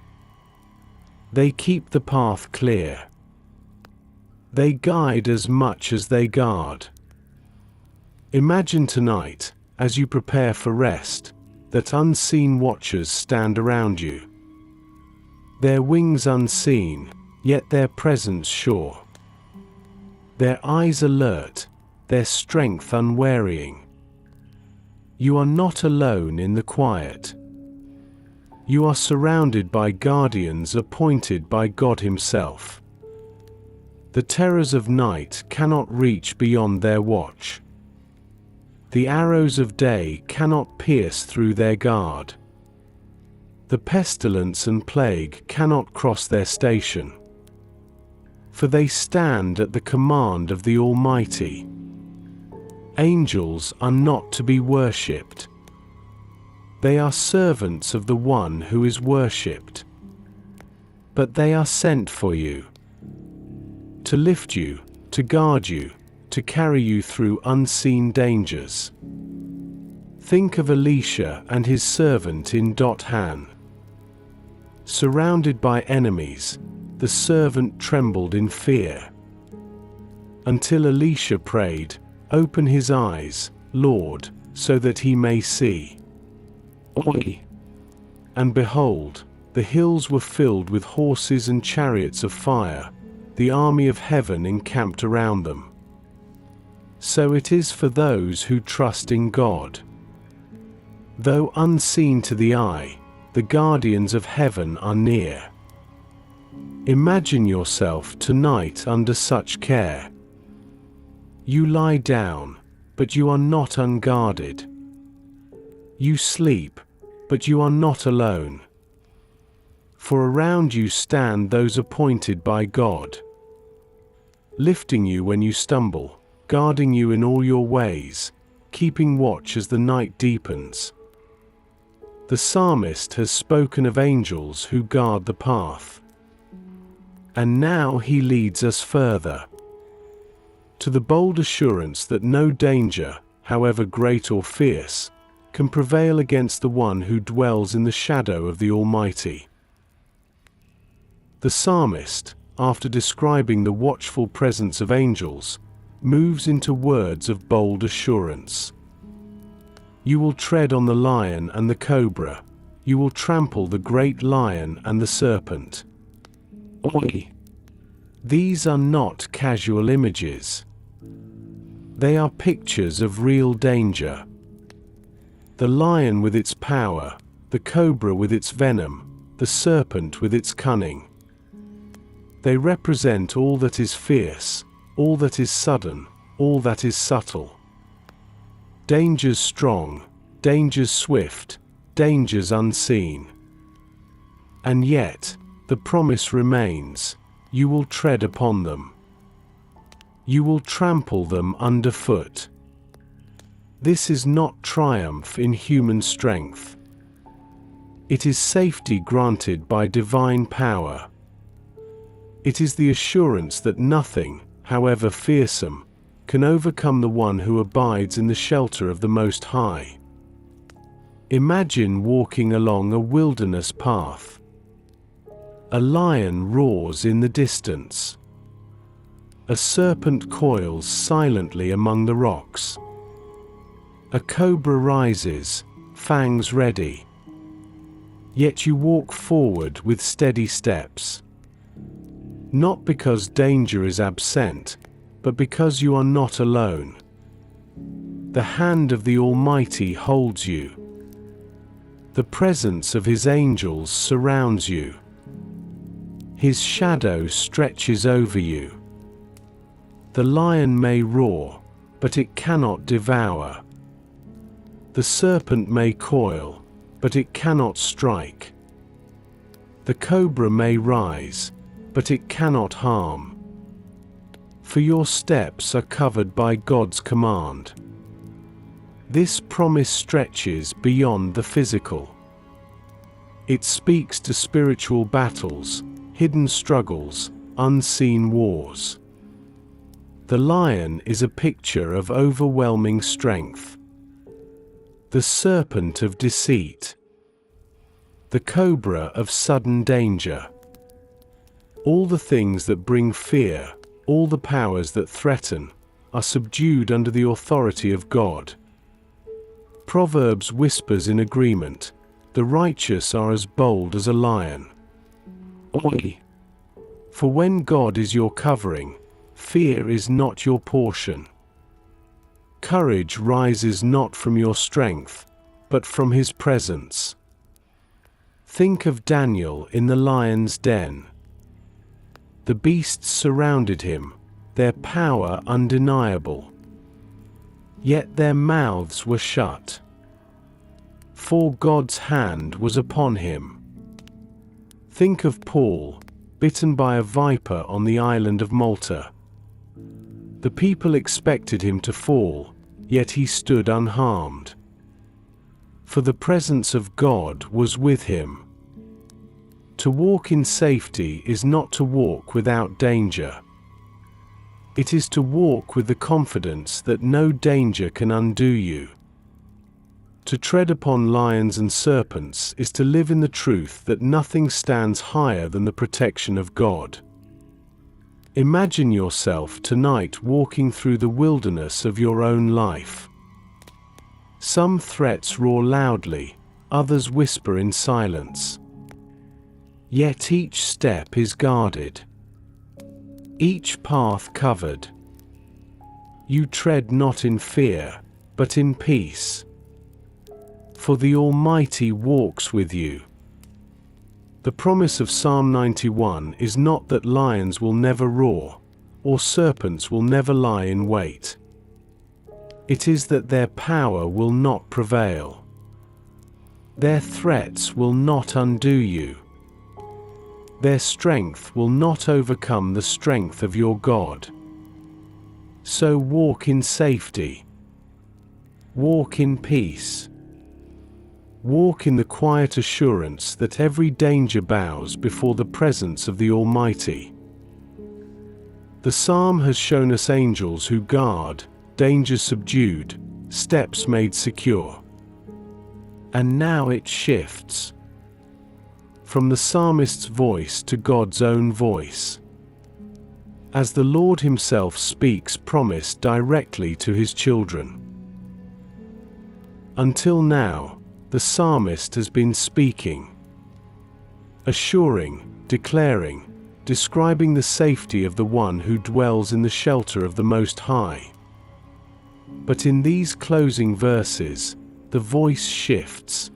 They keep the path clear. They guide as much as they guard. Imagine tonight, as you prepare for rest, that unseen watchers stand around you. Their wings unseen, yet their presence sure. Their eyes alert, their strength unwearying. You are not alone in the quiet. You are surrounded by guardians appointed by God himself. The terrors of night cannot reach beyond their watch. The arrows of day cannot pierce through their guard. The pestilence and plague cannot cross their station. For they stand at the command of the Almighty. Angels are not to be worshipped. They are servants of the one who is worshipped. But they are sent for you, to lift you, to guard you, to carry you through unseen dangers. Think of Elisha and his servant in Dothan. Surrounded by enemies, the servant trembled in fear. Until Elisha prayed, "Open his eyes, Lord, so that he may see." And behold, the hills were filled with horses and chariots of fire, the army of heaven encamped around them. So it is for those who trust in God. Though unseen to the eye, the guardians of heaven are near. Imagine yourself tonight under such care. You lie down, but you are not unguarded. You sleep, but you are not alone. For around you stand those appointed by God, lifting you when you stumble, guarding you in all your ways, keeping watch as the night deepens. The psalmist has spoken of angels who guard the path. And now he leads us further, to the bold assurance that no danger, however great or fierce, can prevail against the one who dwells in the shadow of the Almighty. The psalmist, after describing the watchful presence of angels, moves into words of bold assurance. You will tread on the lion and the cobra. You will trample the great lion and the serpent. These are not casual images. They are pictures of real danger. The lion with its power, the cobra with its venom, the serpent with its cunning. They represent all that is fierce, all that is sudden, all that is subtle. Dangers strong, dangers swift, dangers unseen. And yet, the promise remains, you will tread upon them. You will trample them underfoot. This is not triumph in human strength. It is safety granted by divine power. It is the assurance that nothing, however fearsome, can overcome the one who abides in the shelter of the Most High. Imagine walking along a wilderness path. A lion roars in the distance. A serpent coils silently among the rocks. A cobra rises, fangs ready. Yet you walk forward with steady steps. Not because danger is absent, but because you are not alone. The hand of the Almighty holds you. The presence of His angels surrounds you. His shadow stretches over you. The lion may roar, but it cannot devour. The serpent may coil, but it cannot strike. The cobra may rise, but it cannot harm. For your steps are covered by God's command. This promise stretches beyond the physical. It speaks to spiritual battles, hidden struggles, unseen wars. The lion is a picture of overwhelming strength. The serpent of deceit. The cobra of sudden danger. All the things that bring fear, all the powers that threaten, are subdued under the authority of God. Proverbs whispers in agreement, "The righteous are as bold as a lion." Oi! For when God is your covering, fear is not your portion. Courage rises not from your strength, but from His presence. Think of Daniel in the lion's den. The beasts surrounded him, their power undeniable. Yet their mouths were shut. For God's hand was upon him. Think of Paul, bitten by a viper on the island of Malta. The people expected him to fall, yet he stood unharmed. For the presence of God was with him. To walk in safety is not to walk without danger. It is to walk with the confidence that no danger can undo you. To tread upon lions and serpents is to live in the truth that nothing stands higher than the protection of God. Imagine yourself tonight walking through the wilderness of your own life. Some threats roar loudly, others whisper in silence. Yet each step is guarded. Each path covered. You tread not in fear, but in peace. For the Almighty walks with you. The promise of Psalm 91 is not that lions will never roar, or serpents will never lie in wait. It is that their power will not prevail. Their threats will not undo you. Their strength will not overcome the strength of your God. So walk in safety. Walk in peace. Walk in the quiet assurance that every danger bows before the presence of the Almighty. The psalm has shown us angels who guard, dangers subdued, steps made secure. And now it shifts. From the psalmist's voice to God's own voice. As the Lord Himself speaks promise directly to His children. Until now, the psalmist has been speaking, assuring, declaring, describing the safety of the one who dwells in the shelter of the Most High. But in these closing verses, the voice shifts.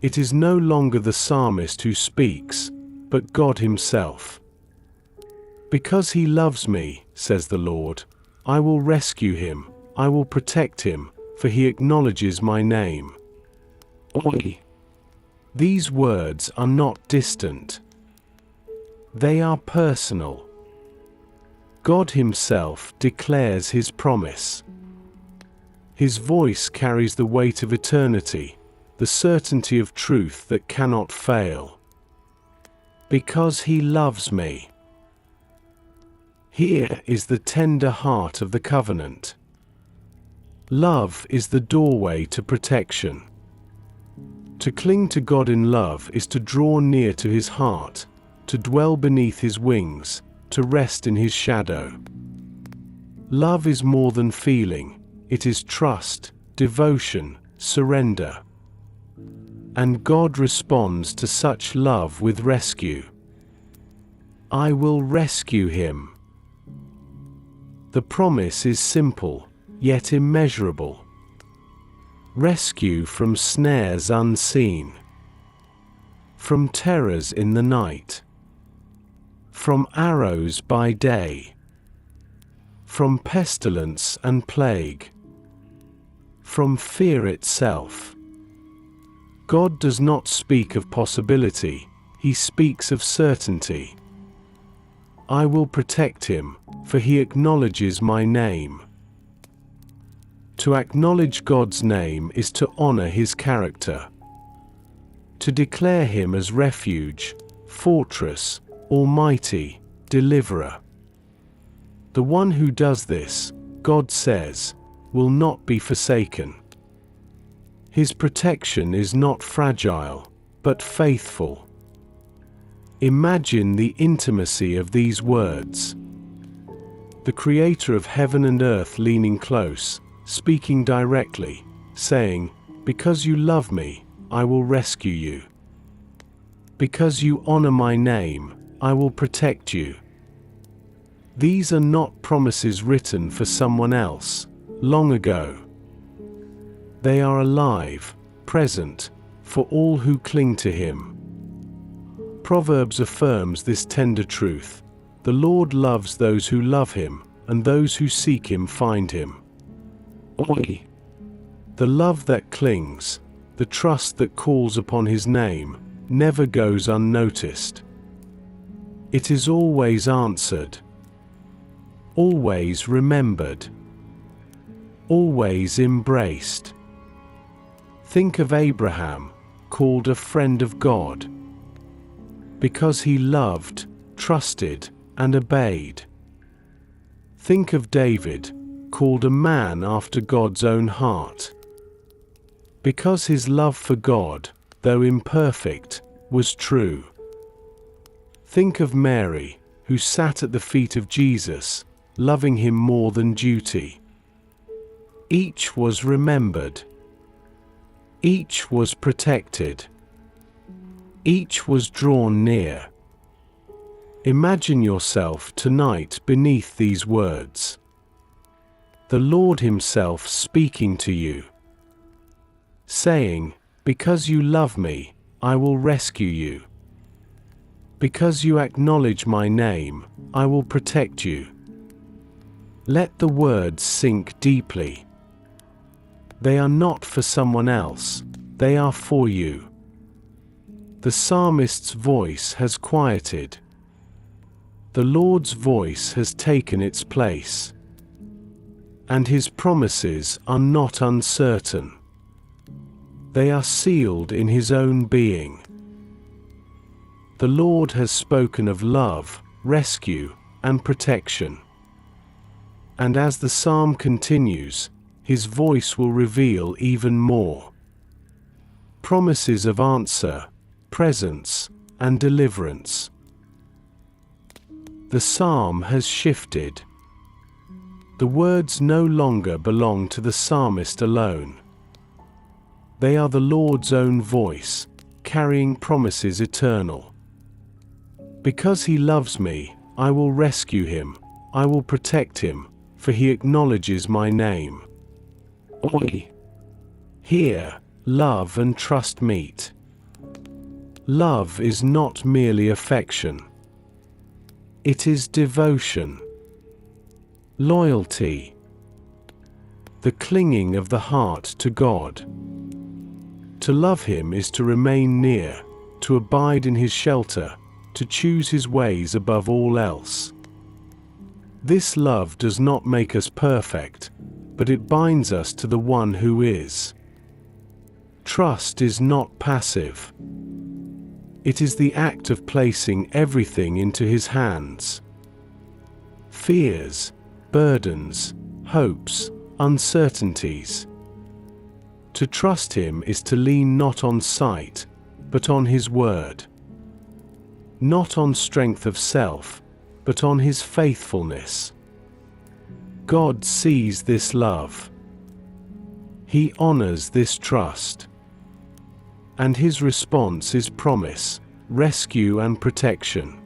It is no longer the psalmist who speaks, but God Himself. Because He loves me, says the Lord, I will rescue him, I will protect him, for he acknowledges my name. Oi! These words are not distant. They are personal. God Himself declares His promise. His voice carries the weight of eternity, the certainty of truth that cannot fail. Because He loves me. Here is the tender heart of the covenant. Love is the doorway to protection. To cling to God in love is to draw near to His heart, to dwell beneath His wings, to rest in His shadow. Love is more than feeling, it is trust, devotion, surrender. And God responds to such love with rescue. I will rescue him. The promise is simple, yet immeasurable. Rescue from snares unseen. From terrors in the night. From arrows by day. From pestilence and plague. From fear itself. God does not speak of possibility, He speaks of certainty. I will protect him, for he acknowledges my name. To acknowledge God's name is to honor His character. To declare Him as refuge, fortress, almighty, deliverer. The one who does this, God says, will not be forsaken. His protection is not fragile, but faithful. Imagine the intimacy of these words. The Creator of heaven and earth leaning close, speaking directly, saying, "Because you love me, I will rescue you. Because you honor my name, I will protect you." These are not promises written for someone else, long ago. They are alive, present, for all who cling to Him. Proverbs affirms this tender truth: the Lord loves those who love Him, and those who seek Him find Him. The love that clings, the trust that calls upon His name, never goes unnoticed. It is always answered, always remembered, always embraced. Think of Abraham, called a friend of God, because he loved, trusted, and obeyed. Think of David, called a man after God's own heart, because his love for God, though imperfect, was true. Think of Mary, who sat at the feet of Jesus, loving Him more than duty. Each was remembered. Each was protected. Each was drawn near. Imagine yourself tonight beneath these words. The Lord Himself speaking to you, saying, "Because you love me, I will rescue you. Because you acknowledge my name, I will protect you." Let the words sink deeply. They are not for someone else, they are for you. The psalmist's voice has quieted. The Lord's voice has taken its place. And His promises are not uncertain. They are sealed in His own being. The Lord has spoken of love, rescue, and protection. And as the psalm continues, His voice will reveal even more. Promises of answer, presence, and deliverance. The psalm has shifted. The words no longer belong to the psalmist alone. They are the Lord's own voice, carrying promises eternal. Because He loves me, I will rescue him, I will protect him, for he acknowledges my name. Here, love and trust meet. Love is not merely affection. It is devotion, loyalty, the clinging of the heart to God. To love Him is to remain near, to abide in His shelter, to choose His ways above all else. This love does not make us perfect, but it binds us to the One who is. Trust is not passive. It is the act of placing everything into His hands. Fears, burdens, hopes, uncertainties. To trust Him is to lean not on sight, but on His word. Not on strength of self, but on His faithfulness. God sees this love. He honors this trust. And His response is promise, rescue and protection.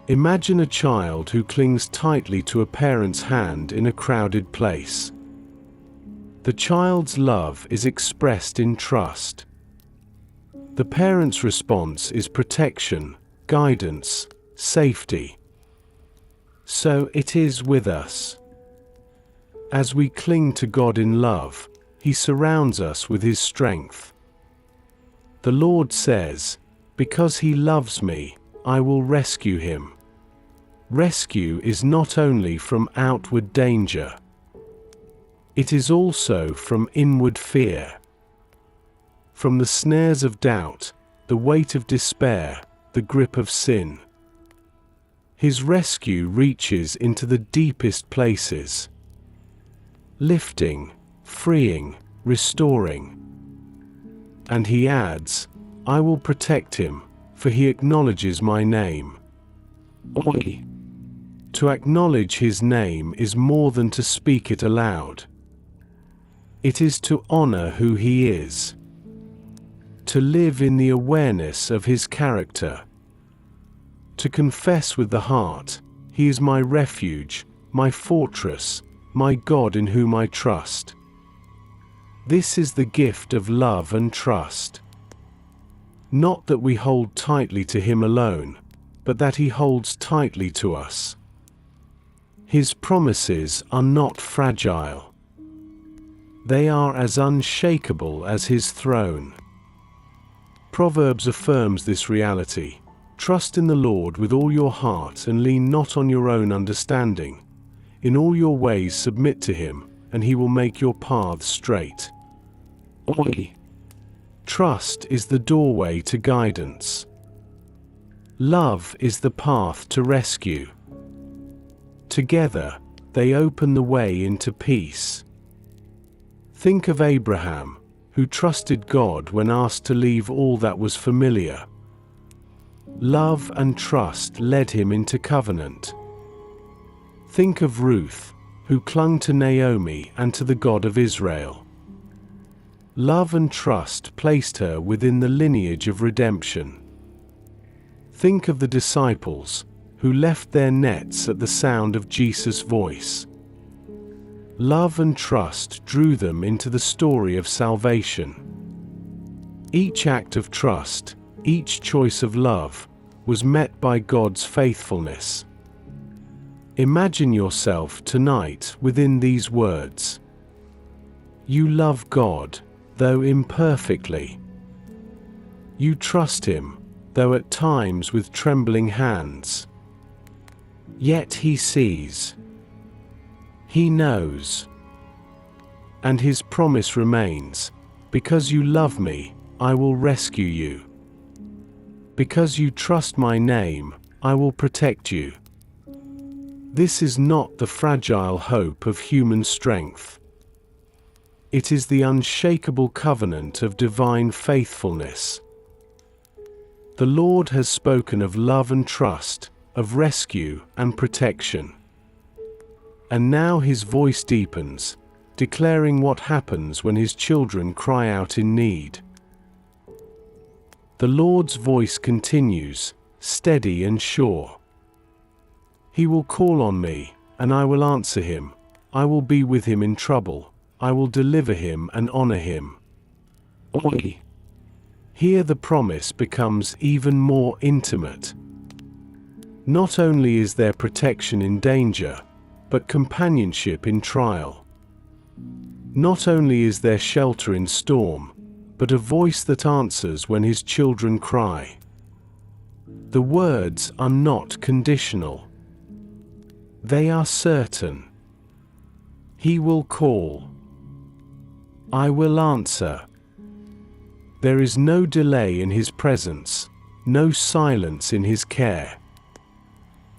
Imagine a child who clings tightly to a parent's hand in a crowded place. The child's love is expressed in trust. The parent's response is protection, guidance, safety. So it is with us. As we cling to God in love, He surrounds us with His strength. The Lord says, "Because he loves me, I will rescue him." Rescue is not only from outward danger. It is also from inward fear, from the snares of doubt, the weight of despair, the grip of sin. His rescue reaches into the deepest places, lifting, freeing, restoring. And he adds, I will protect him, for he acknowledges my name. Oi. To acknowledge his name is more than to speak it aloud. It is to honor who he is, to live in the awareness of his character, to confess with the heart, he is my refuge, my fortress, my God in whom I trust. This is the gift of love and trust. Not that we hold tightly to him alone, but that he holds tightly to us. His promises are not fragile. They are as unshakable as his throne. Proverbs affirms this reality. Trust in the Lord with all your heart and lean not on your own understanding. In all your ways submit to him, and he will make your paths straight. Oi. Trust is the doorway to guidance. Love is the path to rescue. Together, they open the way into peace. Think of Abraham, who trusted God when asked to leave all that was familiar. Love and trust led him into covenant. Think of Ruth, who clung to Naomi and to the God of Israel. Love and trust placed her within the lineage of redemption. Think of the disciples, who left their nets at the sound of Jesus' voice. Love and trust drew them into the story of salvation. Each act of trust, each choice of love, was met by God's faithfulness. Imagine yourself tonight within these words. You love God, though imperfectly. You trust him, though at times with trembling hands. Yet he sees. He knows. And his promise remains, because you love me, I will rescue you. Because you trust my name, I will protect you. This is not the fragile hope of human strength. It is the unshakable covenant of divine faithfulness. The Lord has spoken of love and trust, of rescue and protection. And now his voice deepens, declaring what happens when his children cry out in need. The Lord's voice continues, steady and sure. He will call on me, and I will answer him. I will be with him in trouble. I will deliver him and honor him. Oi. Here the promise becomes even more intimate. Not only is there protection in danger, but companionship in trial. Not only is there shelter in storm, but a voice that answers when his children cry. The words are not conditional. They are certain. He will call. I will answer. There is no delay in his presence, no silence in his care.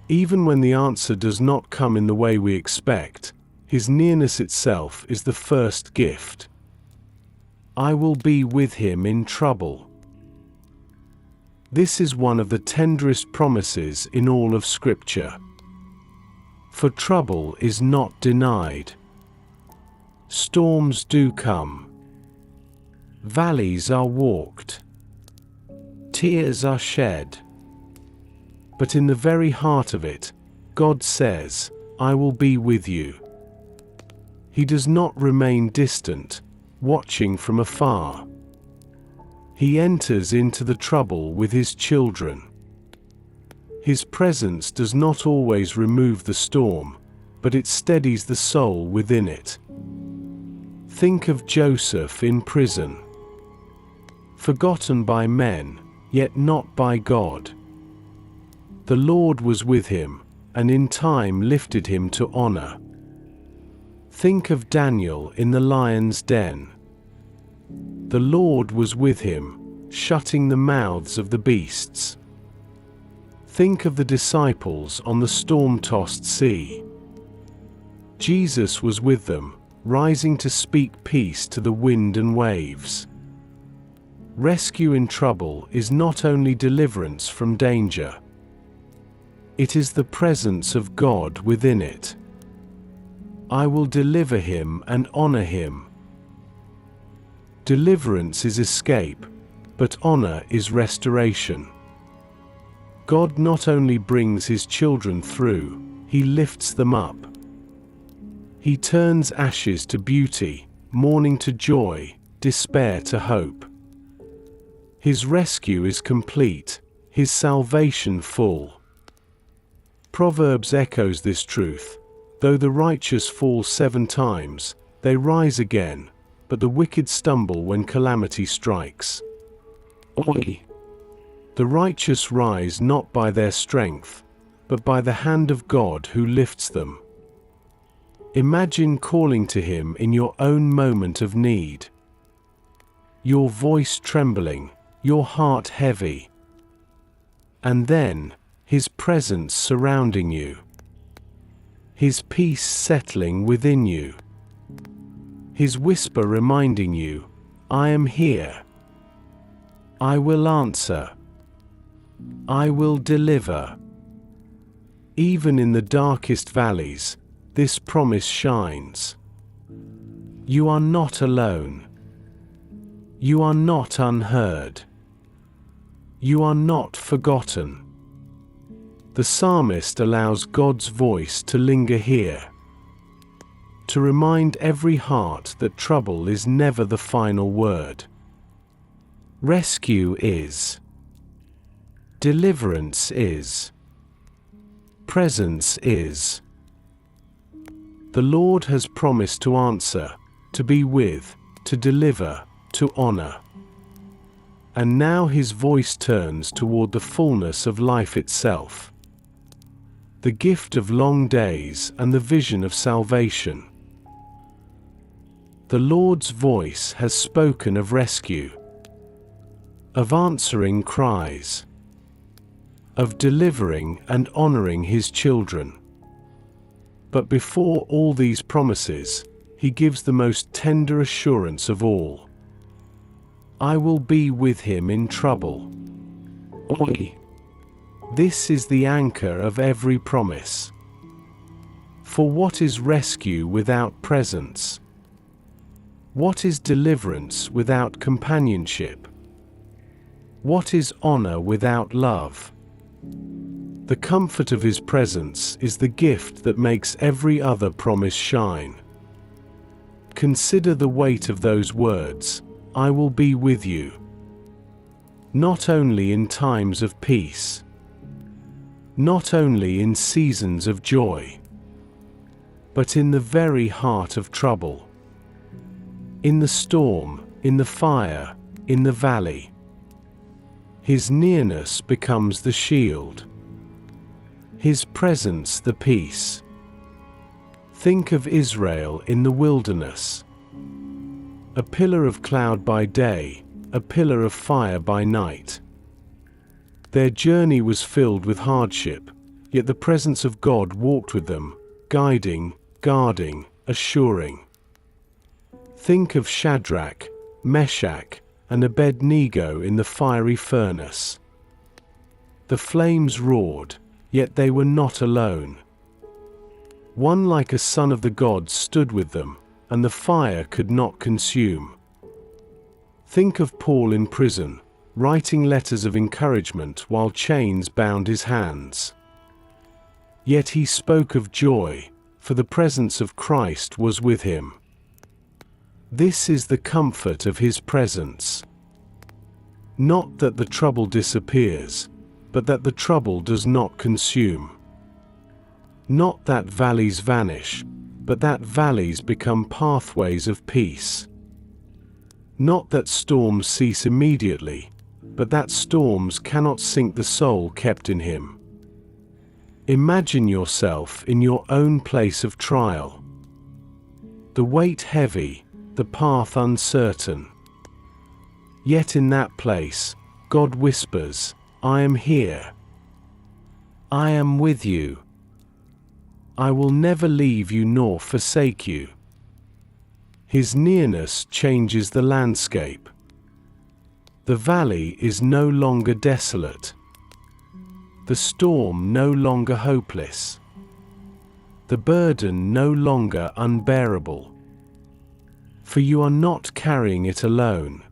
Even when the answer does not come in the way we expect, his nearness itself is the first gift. I will be with him in trouble. This is one of the tenderest promises in all of Scripture. For trouble is not denied. Storms do come. Valleys are walked. Tears are shed. But in the very heart of it, God says, I will be with you. He does not remain distant, watching from afar. He enters into the trouble with his children. His presence does not always remove the storm, but it steadies the soul within it. Think of Joseph in prison. Forgotten by men, yet not by God. The Lord was with him, and in time lifted him to honor. Think of Daniel in the lion's den. The Lord was with him, shutting the mouths of the beasts. Think of the disciples on the storm-tossed sea. Jesus was with them, rising to speak peace to the wind and waves. Rescue in trouble is not only deliverance from danger. It is the presence of God within it. I will deliver him and honor him. Deliverance is escape, but honor is restoration. God not only brings his children through, he lifts them up. He turns ashes to beauty, mourning to joy, despair to hope. His rescue is complete, his salvation full. Proverbs echoes this truth. Though the righteous fall 7 times, they rise again, but the wicked stumble when calamity strikes. The righteous rise not by their strength, but by the hand of God who lifts them. Imagine calling to him in your own moment of need. Your voice trembling, your heart heavy. And then, his presence surrounding you. His peace settling within you. His whisper reminding you, I am here. I will answer. I will deliver. Even in the darkest valleys, this promise shines. You are not alone. You are not unheard. You are not forgotten. The psalmist allows God's voice to linger here, to remind every heart that trouble is never the final word. Rescue is. Deliverance is. Presence is. The Lord has promised to answer, to be with, to deliver, to honor. And now his voice turns toward the fullness of life itself. The gift of long days and the vision of salvation. The Lord's voice has spoken of rescue, of answering cries, of delivering and honoring his children. But before all these promises, he gives the most tender assurance of all. I will be with him in trouble. This is the anchor of every promise. For what is rescue without presence? What is deliverance without companionship? What is honor without love? The comfort of his presence is the gift that makes every other promise shine. Consider the weight of those words, I will be with you. Not only in times of peace, not only in seasons of joy, but in the very heart of trouble. In the storm, in the fire, in the valley. His nearness becomes the shield. His presence the peace. Think of Israel in the wilderness. A pillar of cloud by day, a pillar of fire by night. Their journey was filled with hardship, yet the presence of God walked with them, guiding, guarding, assuring. Think of Shadrach, Meshach, and Abednego in the fiery furnace. The flames roared, yet they were not alone. One like a son of the gods stood with them, and the fire could not consume. Think of Paul in prison, writing letters of encouragement while chains bound his hands. Yet he spoke of joy, for the presence of Christ was with him. This is the comfort of his presence. Not that the trouble disappears, but that the trouble does not consume. Not that valleys vanish, but that valleys become pathways of peace. Not that storms cease immediately, but that storms cannot sink the soul kept in him. Imagine yourself in your own place of trial. the weight heavy, the path uncertain. Yet in that place, God whispers, I am here. I am with you. I will never leave you nor forsake you. His nearness changes the landscape. The valley is no longer desolate. The storm no longer hopeless. The burden no longer unbearable. For you are not carrying it alone.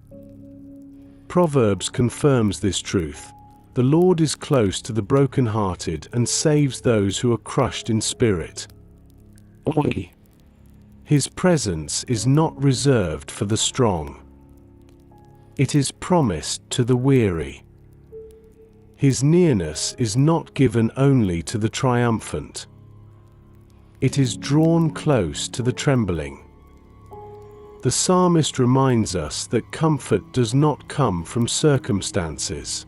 Proverbs confirms this truth. The Lord is close to the brokenhearted and saves those who are crushed in spirit. His presence is not reserved for the strong. It is promised to the weary. His nearness is not given only to the triumphant. It is drawn close to the trembling. The psalmist reminds us that comfort does not come from circumstances,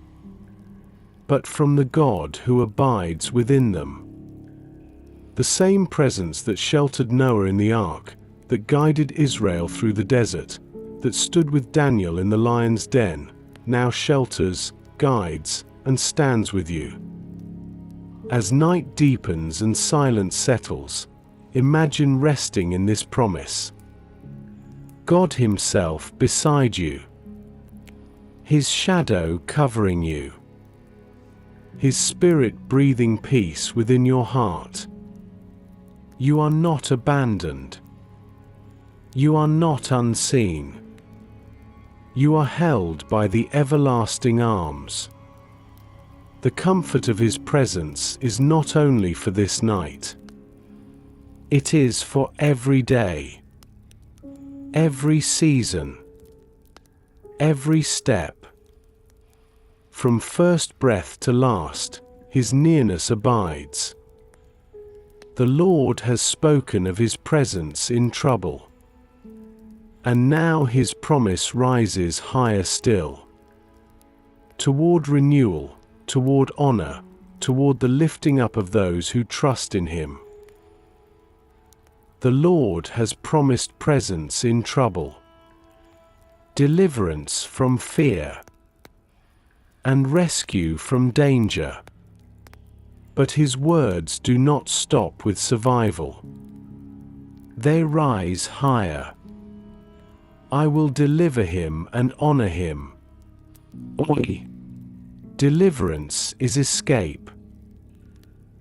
but from the God who abides within them. The same presence that sheltered Noah in the ark, that guided Israel through the desert, that stood with Daniel in the lion's den, now shelters, guides, and stands with you. As night deepens and silence settles, imagine resting in this promise. God Himself beside you. His shadow covering you. His Spirit breathing peace within your heart. You are not abandoned. You are not unseen. You are held by the everlasting arms. The comfort of His presence is not only for this night. It is for every day, every season, every step. From first breath to last, His nearness abides. The Lord has spoken of His presence in trouble. And now His promise rises higher still. Toward renewal, toward honor, toward the lifting up of those who trust in Him. The Lord has promised presence in trouble, deliverance from fear, and rescue from danger. But His words do not stop with survival. They rise higher. I will deliver him and honor him. Deliverance is escape.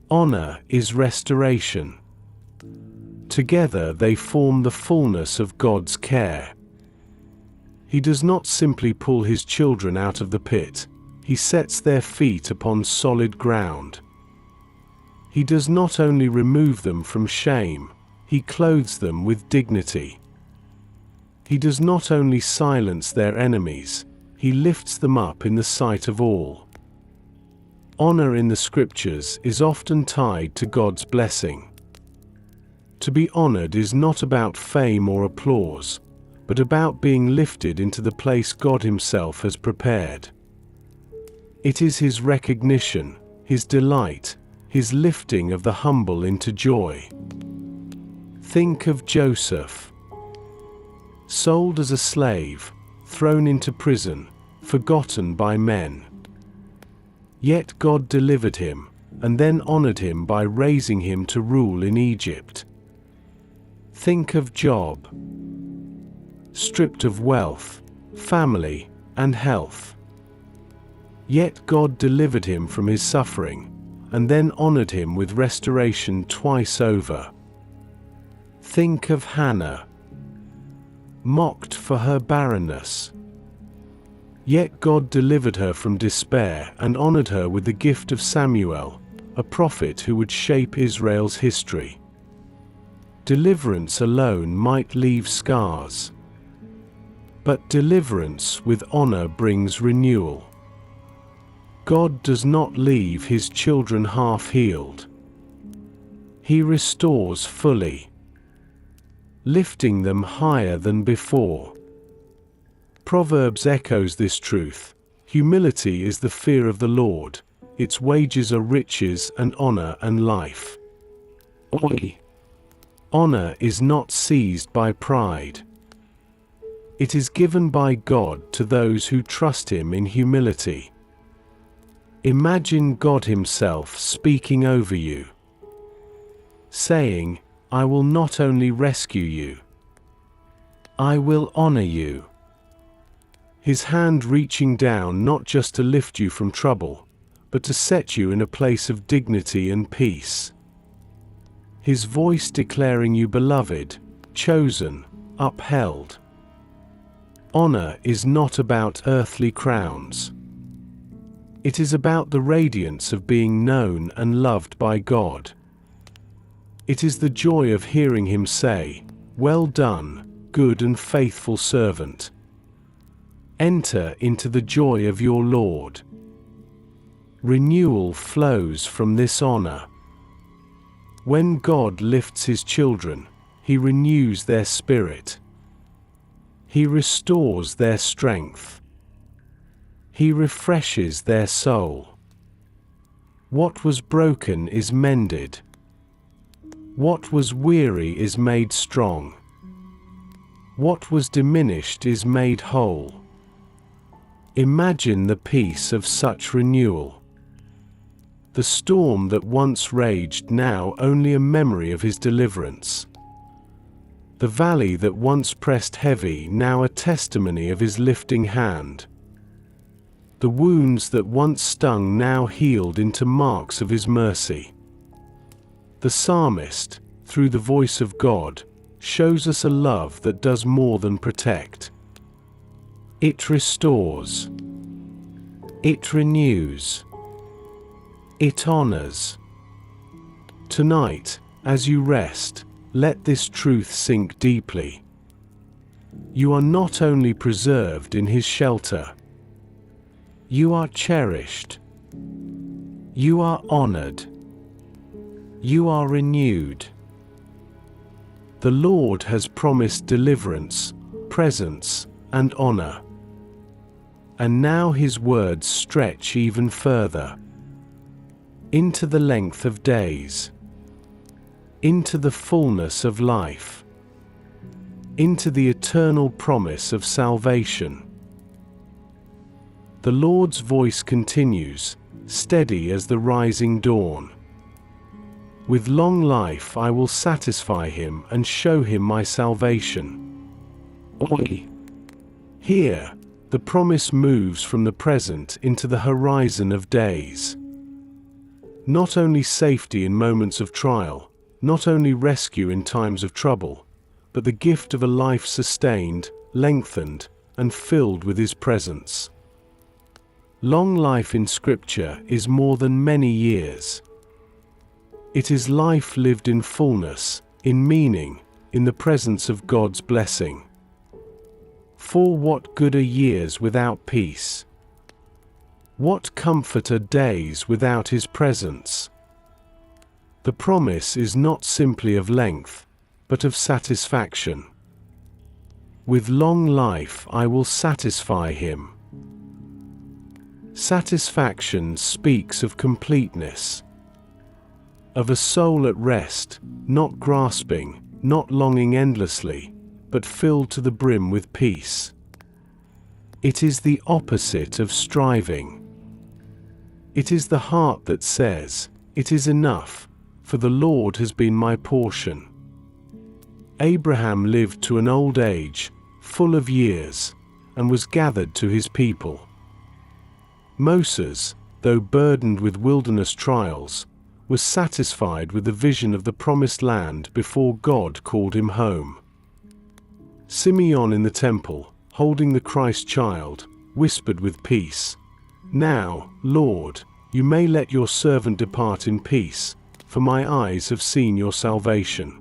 Honor is restoration. Together they form the fullness of God's care. He does not simply pull His children out of the pit. He sets their feet upon solid ground. He does not only remove them from shame, He clothes them with dignity. He does not only silence their enemies, He lifts them up in the sight of all. Honor in the Scriptures is often tied to God's blessing. To be honored is not about fame or applause, but about being lifted into the place God Himself has prepared. It is His recognition, His delight, His lifting of the humble into joy. Think of Joseph. Sold as a slave, thrown into prison, forgotten by men. Yet God delivered him, and then honored him by raising him to rule in Egypt. Think of Job. Stripped of wealth, family, and health. Yet God delivered him from his suffering, and then honored him with restoration twice over. Think of Hannah. Mocked for her barrenness. Yet God delivered her from despair and honored her with the gift of Samuel, a prophet who would shape Israel's history. Deliverance alone might leave scars, but deliverance with honor brings renewal. God does not leave His children half-healed. He restores fully, lifting them higher than before. Proverbs echoes this truth. Humility is the fear of the Lord. Its wages are riches and honor and life. Honor is not seized by pride. It is given by God to those who trust Him in humility. Imagine God Himself speaking over you, saying, "I will not only rescue you, I will honor you." His hand reaching down not just to lift you from trouble, but to set you in a place of dignity and peace. His voice declaring you beloved, chosen, upheld. Honor is not about earthly crowns. It is about the radiance of being known and loved by God. It is the joy of hearing Him say, "Well done, good and faithful servant. Enter into the joy of your Lord." Renewal flows from this honor. When God lifts His children, He renews their spirit. He restores their strength. He refreshes their soul. What was broken is mended. What was weary is made strong. What was diminished is made whole. Imagine the peace of such renewal. The storm that once raged now only a memory of His deliverance. The valley that once pressed heavy now a testimony of His lifting hand. The wounds that once stung now healed into marks of His mercy. The psalmist, through the voice of God, shows us a love that does more than protect. It restores. It renews. It honors. Tonight, as you rest, let this truth sink deeply. You are not only preserved in His shelter, you are cherished. You are honored. You are renewed. The Lord has promised deliverance, presence, and honor. And now His words stretch even further. Into the length of days. Into the fullness of life. Into the eternal promise of salvation. The Lord's voice continues, steady as the rising dawn. With long life I will satisfy him and show him my salvation. Here, the promise moves from the present into the horizon of days. Not only safety in moments of trial, not only rescue in times of trouble, but the gift of a life sustained, lengthened, and filled with His presence. Long life in Scripture is more than many years. It is life lived in fullness, in meaning, in the presence of God's blessing. For what good are years without peace? What comfort are days without His presence? The promise is not simply of length, but of satisfaction. With long life I will satisfy him. Satisfaction speaks of completeness, of a soul at rest, not grasping, not longing endlessly, but filled to the brim with peace. It is the opposite of striving. It is the heart that says, "It is enough, for the Lord has been my portion." Abraham lived to an old age, full of years, and was gathered to his people. Moses, though burdened with wilderness trials, was satisfied with the vision of the promised land before God called him home. Simeon in the temple, holding the Christ child, whispered with peace, "Now, Lord, you may let your servant depart in peace, for my eyes have seen your salvation."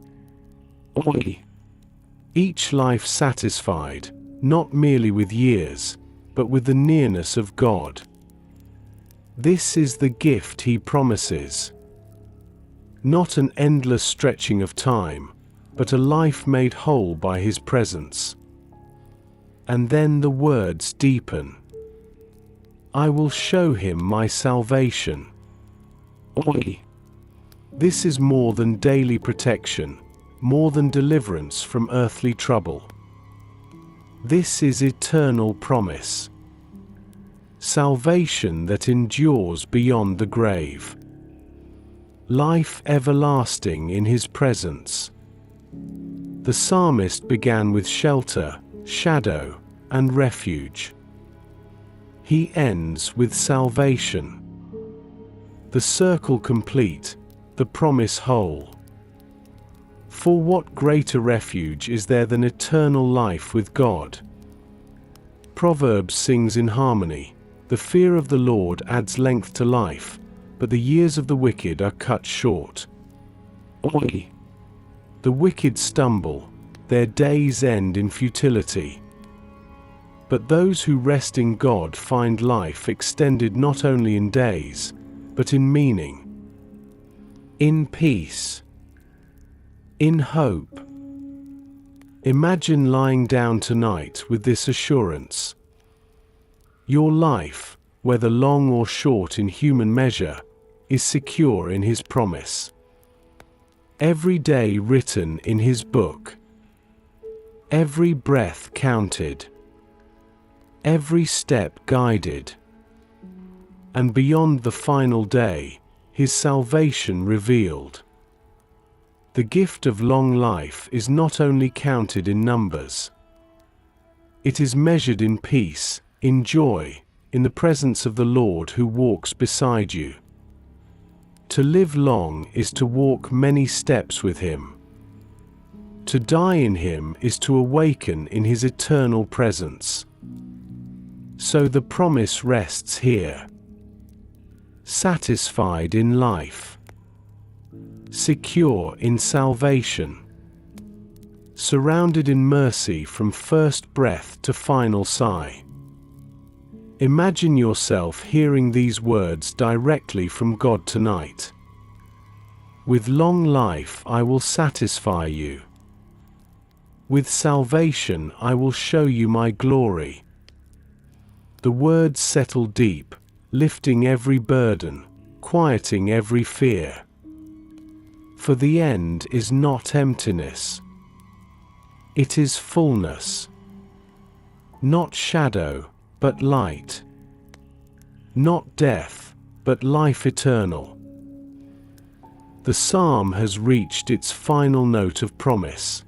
Each life satisfied, not merely with years, but with the nearness of God. This is the gift He promises. Not an endless stretching of time, but a life made whole by His presence. And then the words deepen. I will show him my salvation. This is more than daily protection. more than deliverance from earthly trouble. This is eternal promise. Salvation that endures beyond the grave. Life everlasting in His presence. The psalmist began with shelter, shadow, and refuge. He ends with salvation. The circle complete, the promise whole. For what greater refuge is there than eternal life with God? Proverbs sings in harmony, "The fear of the Lord adds length to life, but the years of the wicked are cut short." Oi! The wicked stumble, their days end in futility. But those who rest in God find life extended not only in days, but in meaning, in peace, in hope. Imagine lying down tonight with this assurance. Your life, whether long or short in human measure, is secure in His promise. Every day written in His book. Every breath counted. Every step guided. And beyond the final day, His salvation revealed. The gift of long life is not only counted in numbers. It is measured in peace, in joy, in the presence of the Lord who walks beside you. To live long is to walk many steps with Him. To die in Him is to awaken in His eternal presence. So the promise rests here. Satisfied in life. Secure in salvation. Surrounded in mercy from first breath to final sigh. Imagine yourself hearing these words directly from God tonight. With long life I will satisfy you. With salvation I will show you my glory. The words settle deep, lifting every burden, quieting every fear. For the end is not emptiness. It is fullness. Not shadow, but light. Not death, but life eternal. The psalm has reached its final note of promise.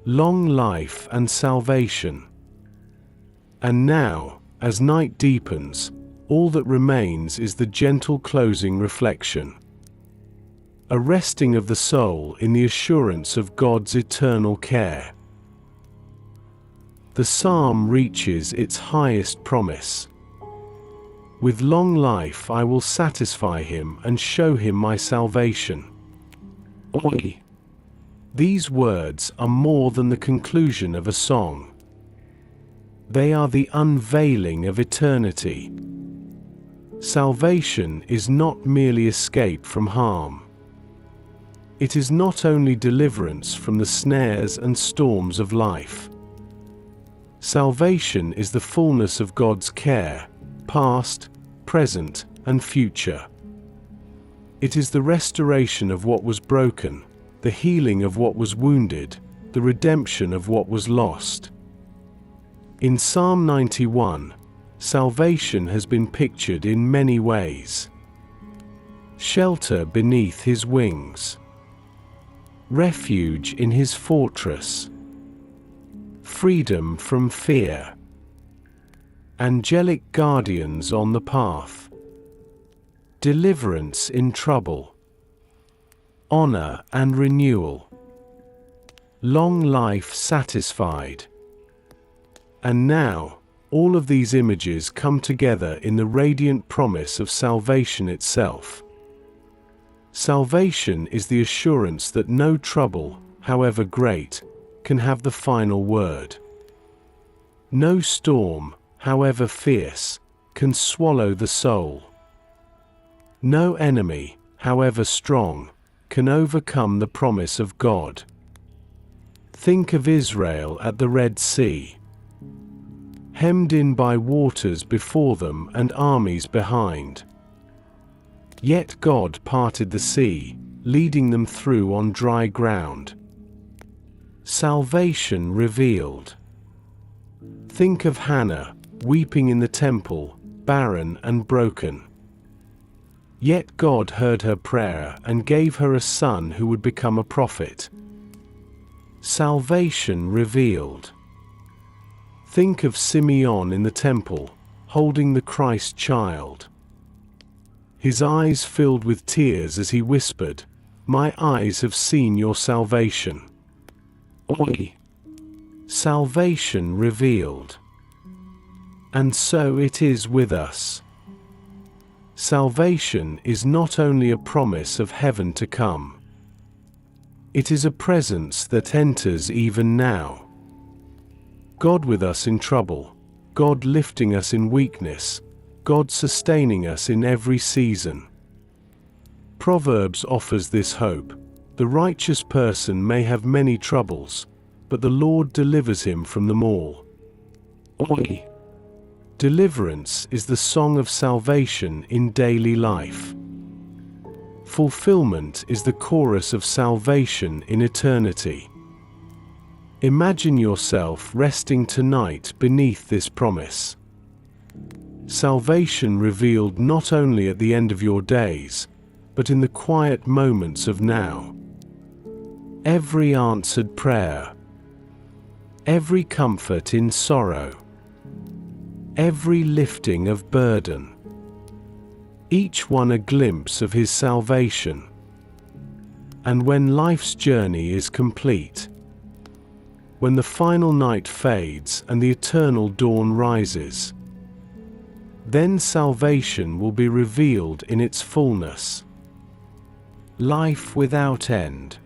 Long life and salvation. And now, as night deepens, all that remains is the gentle closing reflection. A resting of the soul in the assurance of God's eternal care. The psalm reaches its highest promise. With long life I will satisfy him and show him my salvation. Oi! These words are more than the conclusion of a song. They are the unveiling of eternity. Salvation is not merely escape from harm. It is not only deliverance from the snares and storms of life. Salvation is the fullness of God's care, past, present, and future. It is the restoration of what was broken, the healing of what was wounded, the redemption of what was lost. In Psalm 91, salvation has been pictured in many ways. Shelter beneath His wings. Refuge in His fortress. Freedom from fear. Angelic guardians on the path. Deliverance in trouble. Honor and renewal. Long life satisfied. And now, all of these images come together in the radiant promise of salvation itself. Salvation is the assurance that no trouble, however great, can have the final word. No storm, however fierce, can swallow the soul. No enemy, however strong, can overcome the promise of God. Think of Israel at the Red Sea. Hemmed in by waters before them and armies behind. Yet God parted the sea, leading them through on dry ground. Salvation revealed. Think of Hannah, weeping in the temple, barren and broken. Yet God heard her prayer and gave her a son who would become a prophet. Salvation revealed. Think of Simeon in the temple, holding the Christ child. His eyes filled with tears as he whispered, "My eyes have seen your salvation." Oi! Salvation revealed. And so it is with us. Salvation is not only a promise of heaven to come. It is a presence that enters even now. God with us in trouble, God lifting us in weakness, God sustaining us in every season. Proverbs offers this hope. The righteous person may have many troubles, but the Lord delivers him from them all. Oi! Deliverance is the song of salvation in daily life. Fulfillment is the chorus of salvation in eternity. Imagine yourself resting tonight beneath this promise. Salvation revealed not only at the end of your days, but in the quiet moments of now. Every answered prayer, every comfort in sorrow, every lifting of burden, each one a glimpse of His salvation. And when life's journey is complete, when the final night fades and the eternal dawn rises, then salvation will be revealed in its fullness. Life without end,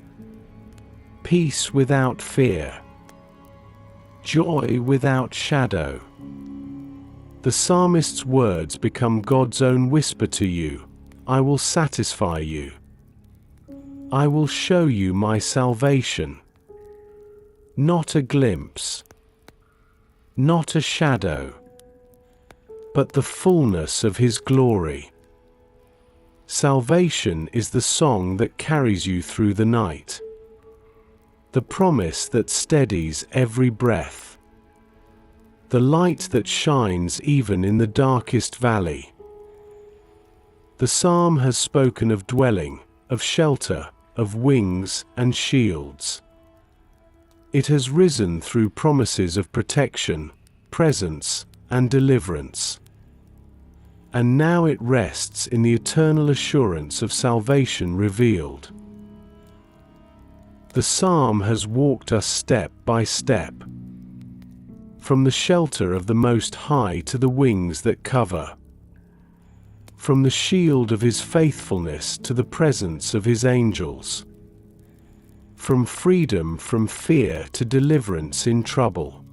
peace without fear, joy without shadow. The psalmist's words become God's own whisper to you, "I will satisfy you. I will show you my salvation." Not a glimpse, not a shadow, but the fullness of His glory. Salvation is the song that carries you through the night, the promise that steadies every breath, the light that shines even in the darkest valley. The psalm has spoken of dwelling, of shelter, of wings and shields. It has risen through promises of protection, presence, and deliverance. And now it rests in the eternal assurance of salvation revealed. The psalm has walked us step by step, from the shelter of the Most High to the wings that cover, from the shield of His faithfulness to the presence of His angels, from freedom from fear to deliverance in trouble,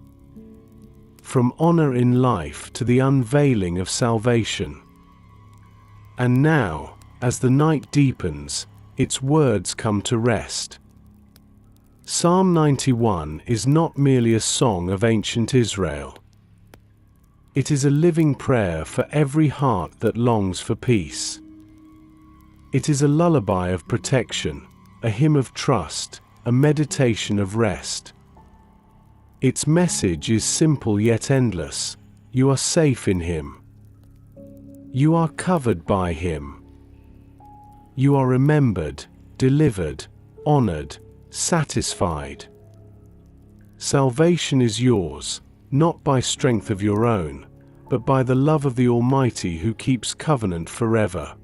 from honor in life to the unveiling of salvation. And now, as the night deepens, its words come to rest. Psalm 91 is not merely a song of ancient Israel. It is a living prayer for every heart that longs for peace. It is a lullaby of protection, a hymn of trust, a meditation of rest. Its message is simple yet endless. You are safe in Him. You are covered by Him. You are remembered, delivered, honored, satisfied. Salvation is yours, not by strength of your own, but by the love of the Almighty who keeps covenant forever.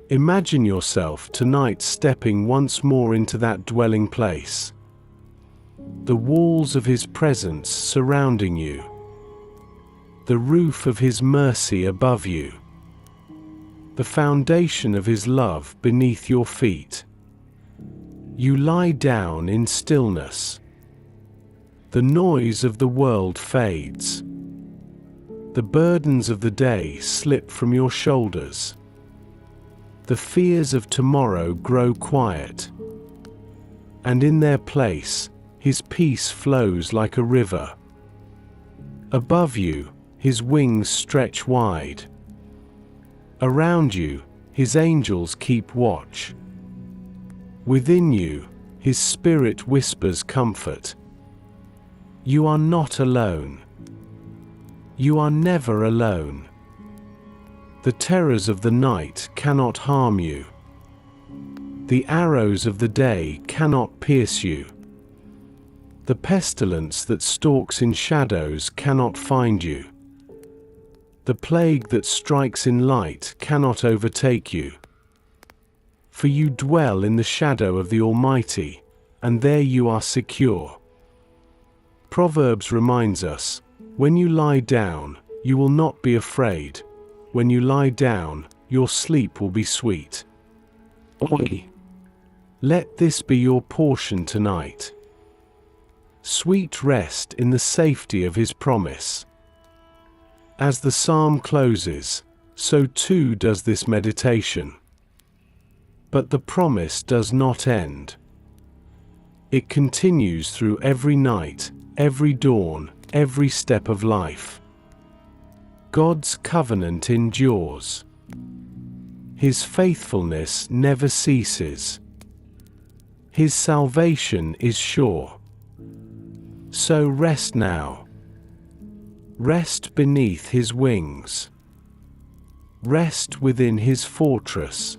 Imagine yourself tonight stepping once more into that dwelling place. The walls of His presence surrounding you, the roof of His mercy above you, the foundation of His love beneath your feet. You lie down in stillness. The noise of the world fades. The burdens of the day slip from your shoulders. The fears of tomorrow grow quiet. And in their place, His peace flows like a river. Above you, His wings stretch wide. Around you, His angels keep watch. Within you, His Spirit whispers comfort. You are not alone. You are never alone. The terrors of the night cannot harm you. The arrows of the day cannot pierce you. The pestilence that stalks in shadows cannot find you. The plague that strikes in light cannot overtake you. For you dwell in the shadow of the Almighty, and there you are secure. Proverbs reminds us, when you lie down, you will not be afraid. When you lie down, your sleep will be sweet. Let this be your portion tonight. Sweet rest in the safety of His promise. As the psalm closes, so too does this meditation. But the promise does not end. It continues through every night, every dawn, every step of life. God's covenant endures. His faithfulness never ceases. His salvation is sure. So rest now. Rest beneath His wings. Rest within His fortress.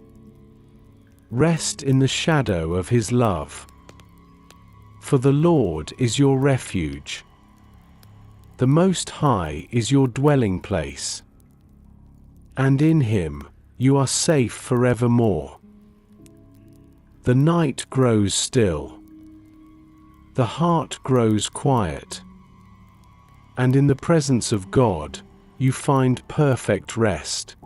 Rest in the shadow of His love. For the Lord is your refuge. The Most High is your dwelling place. And in Him you are safe forevermore. The night grows still. The heart grows quiet. And in the presence of God, you find perfect rest.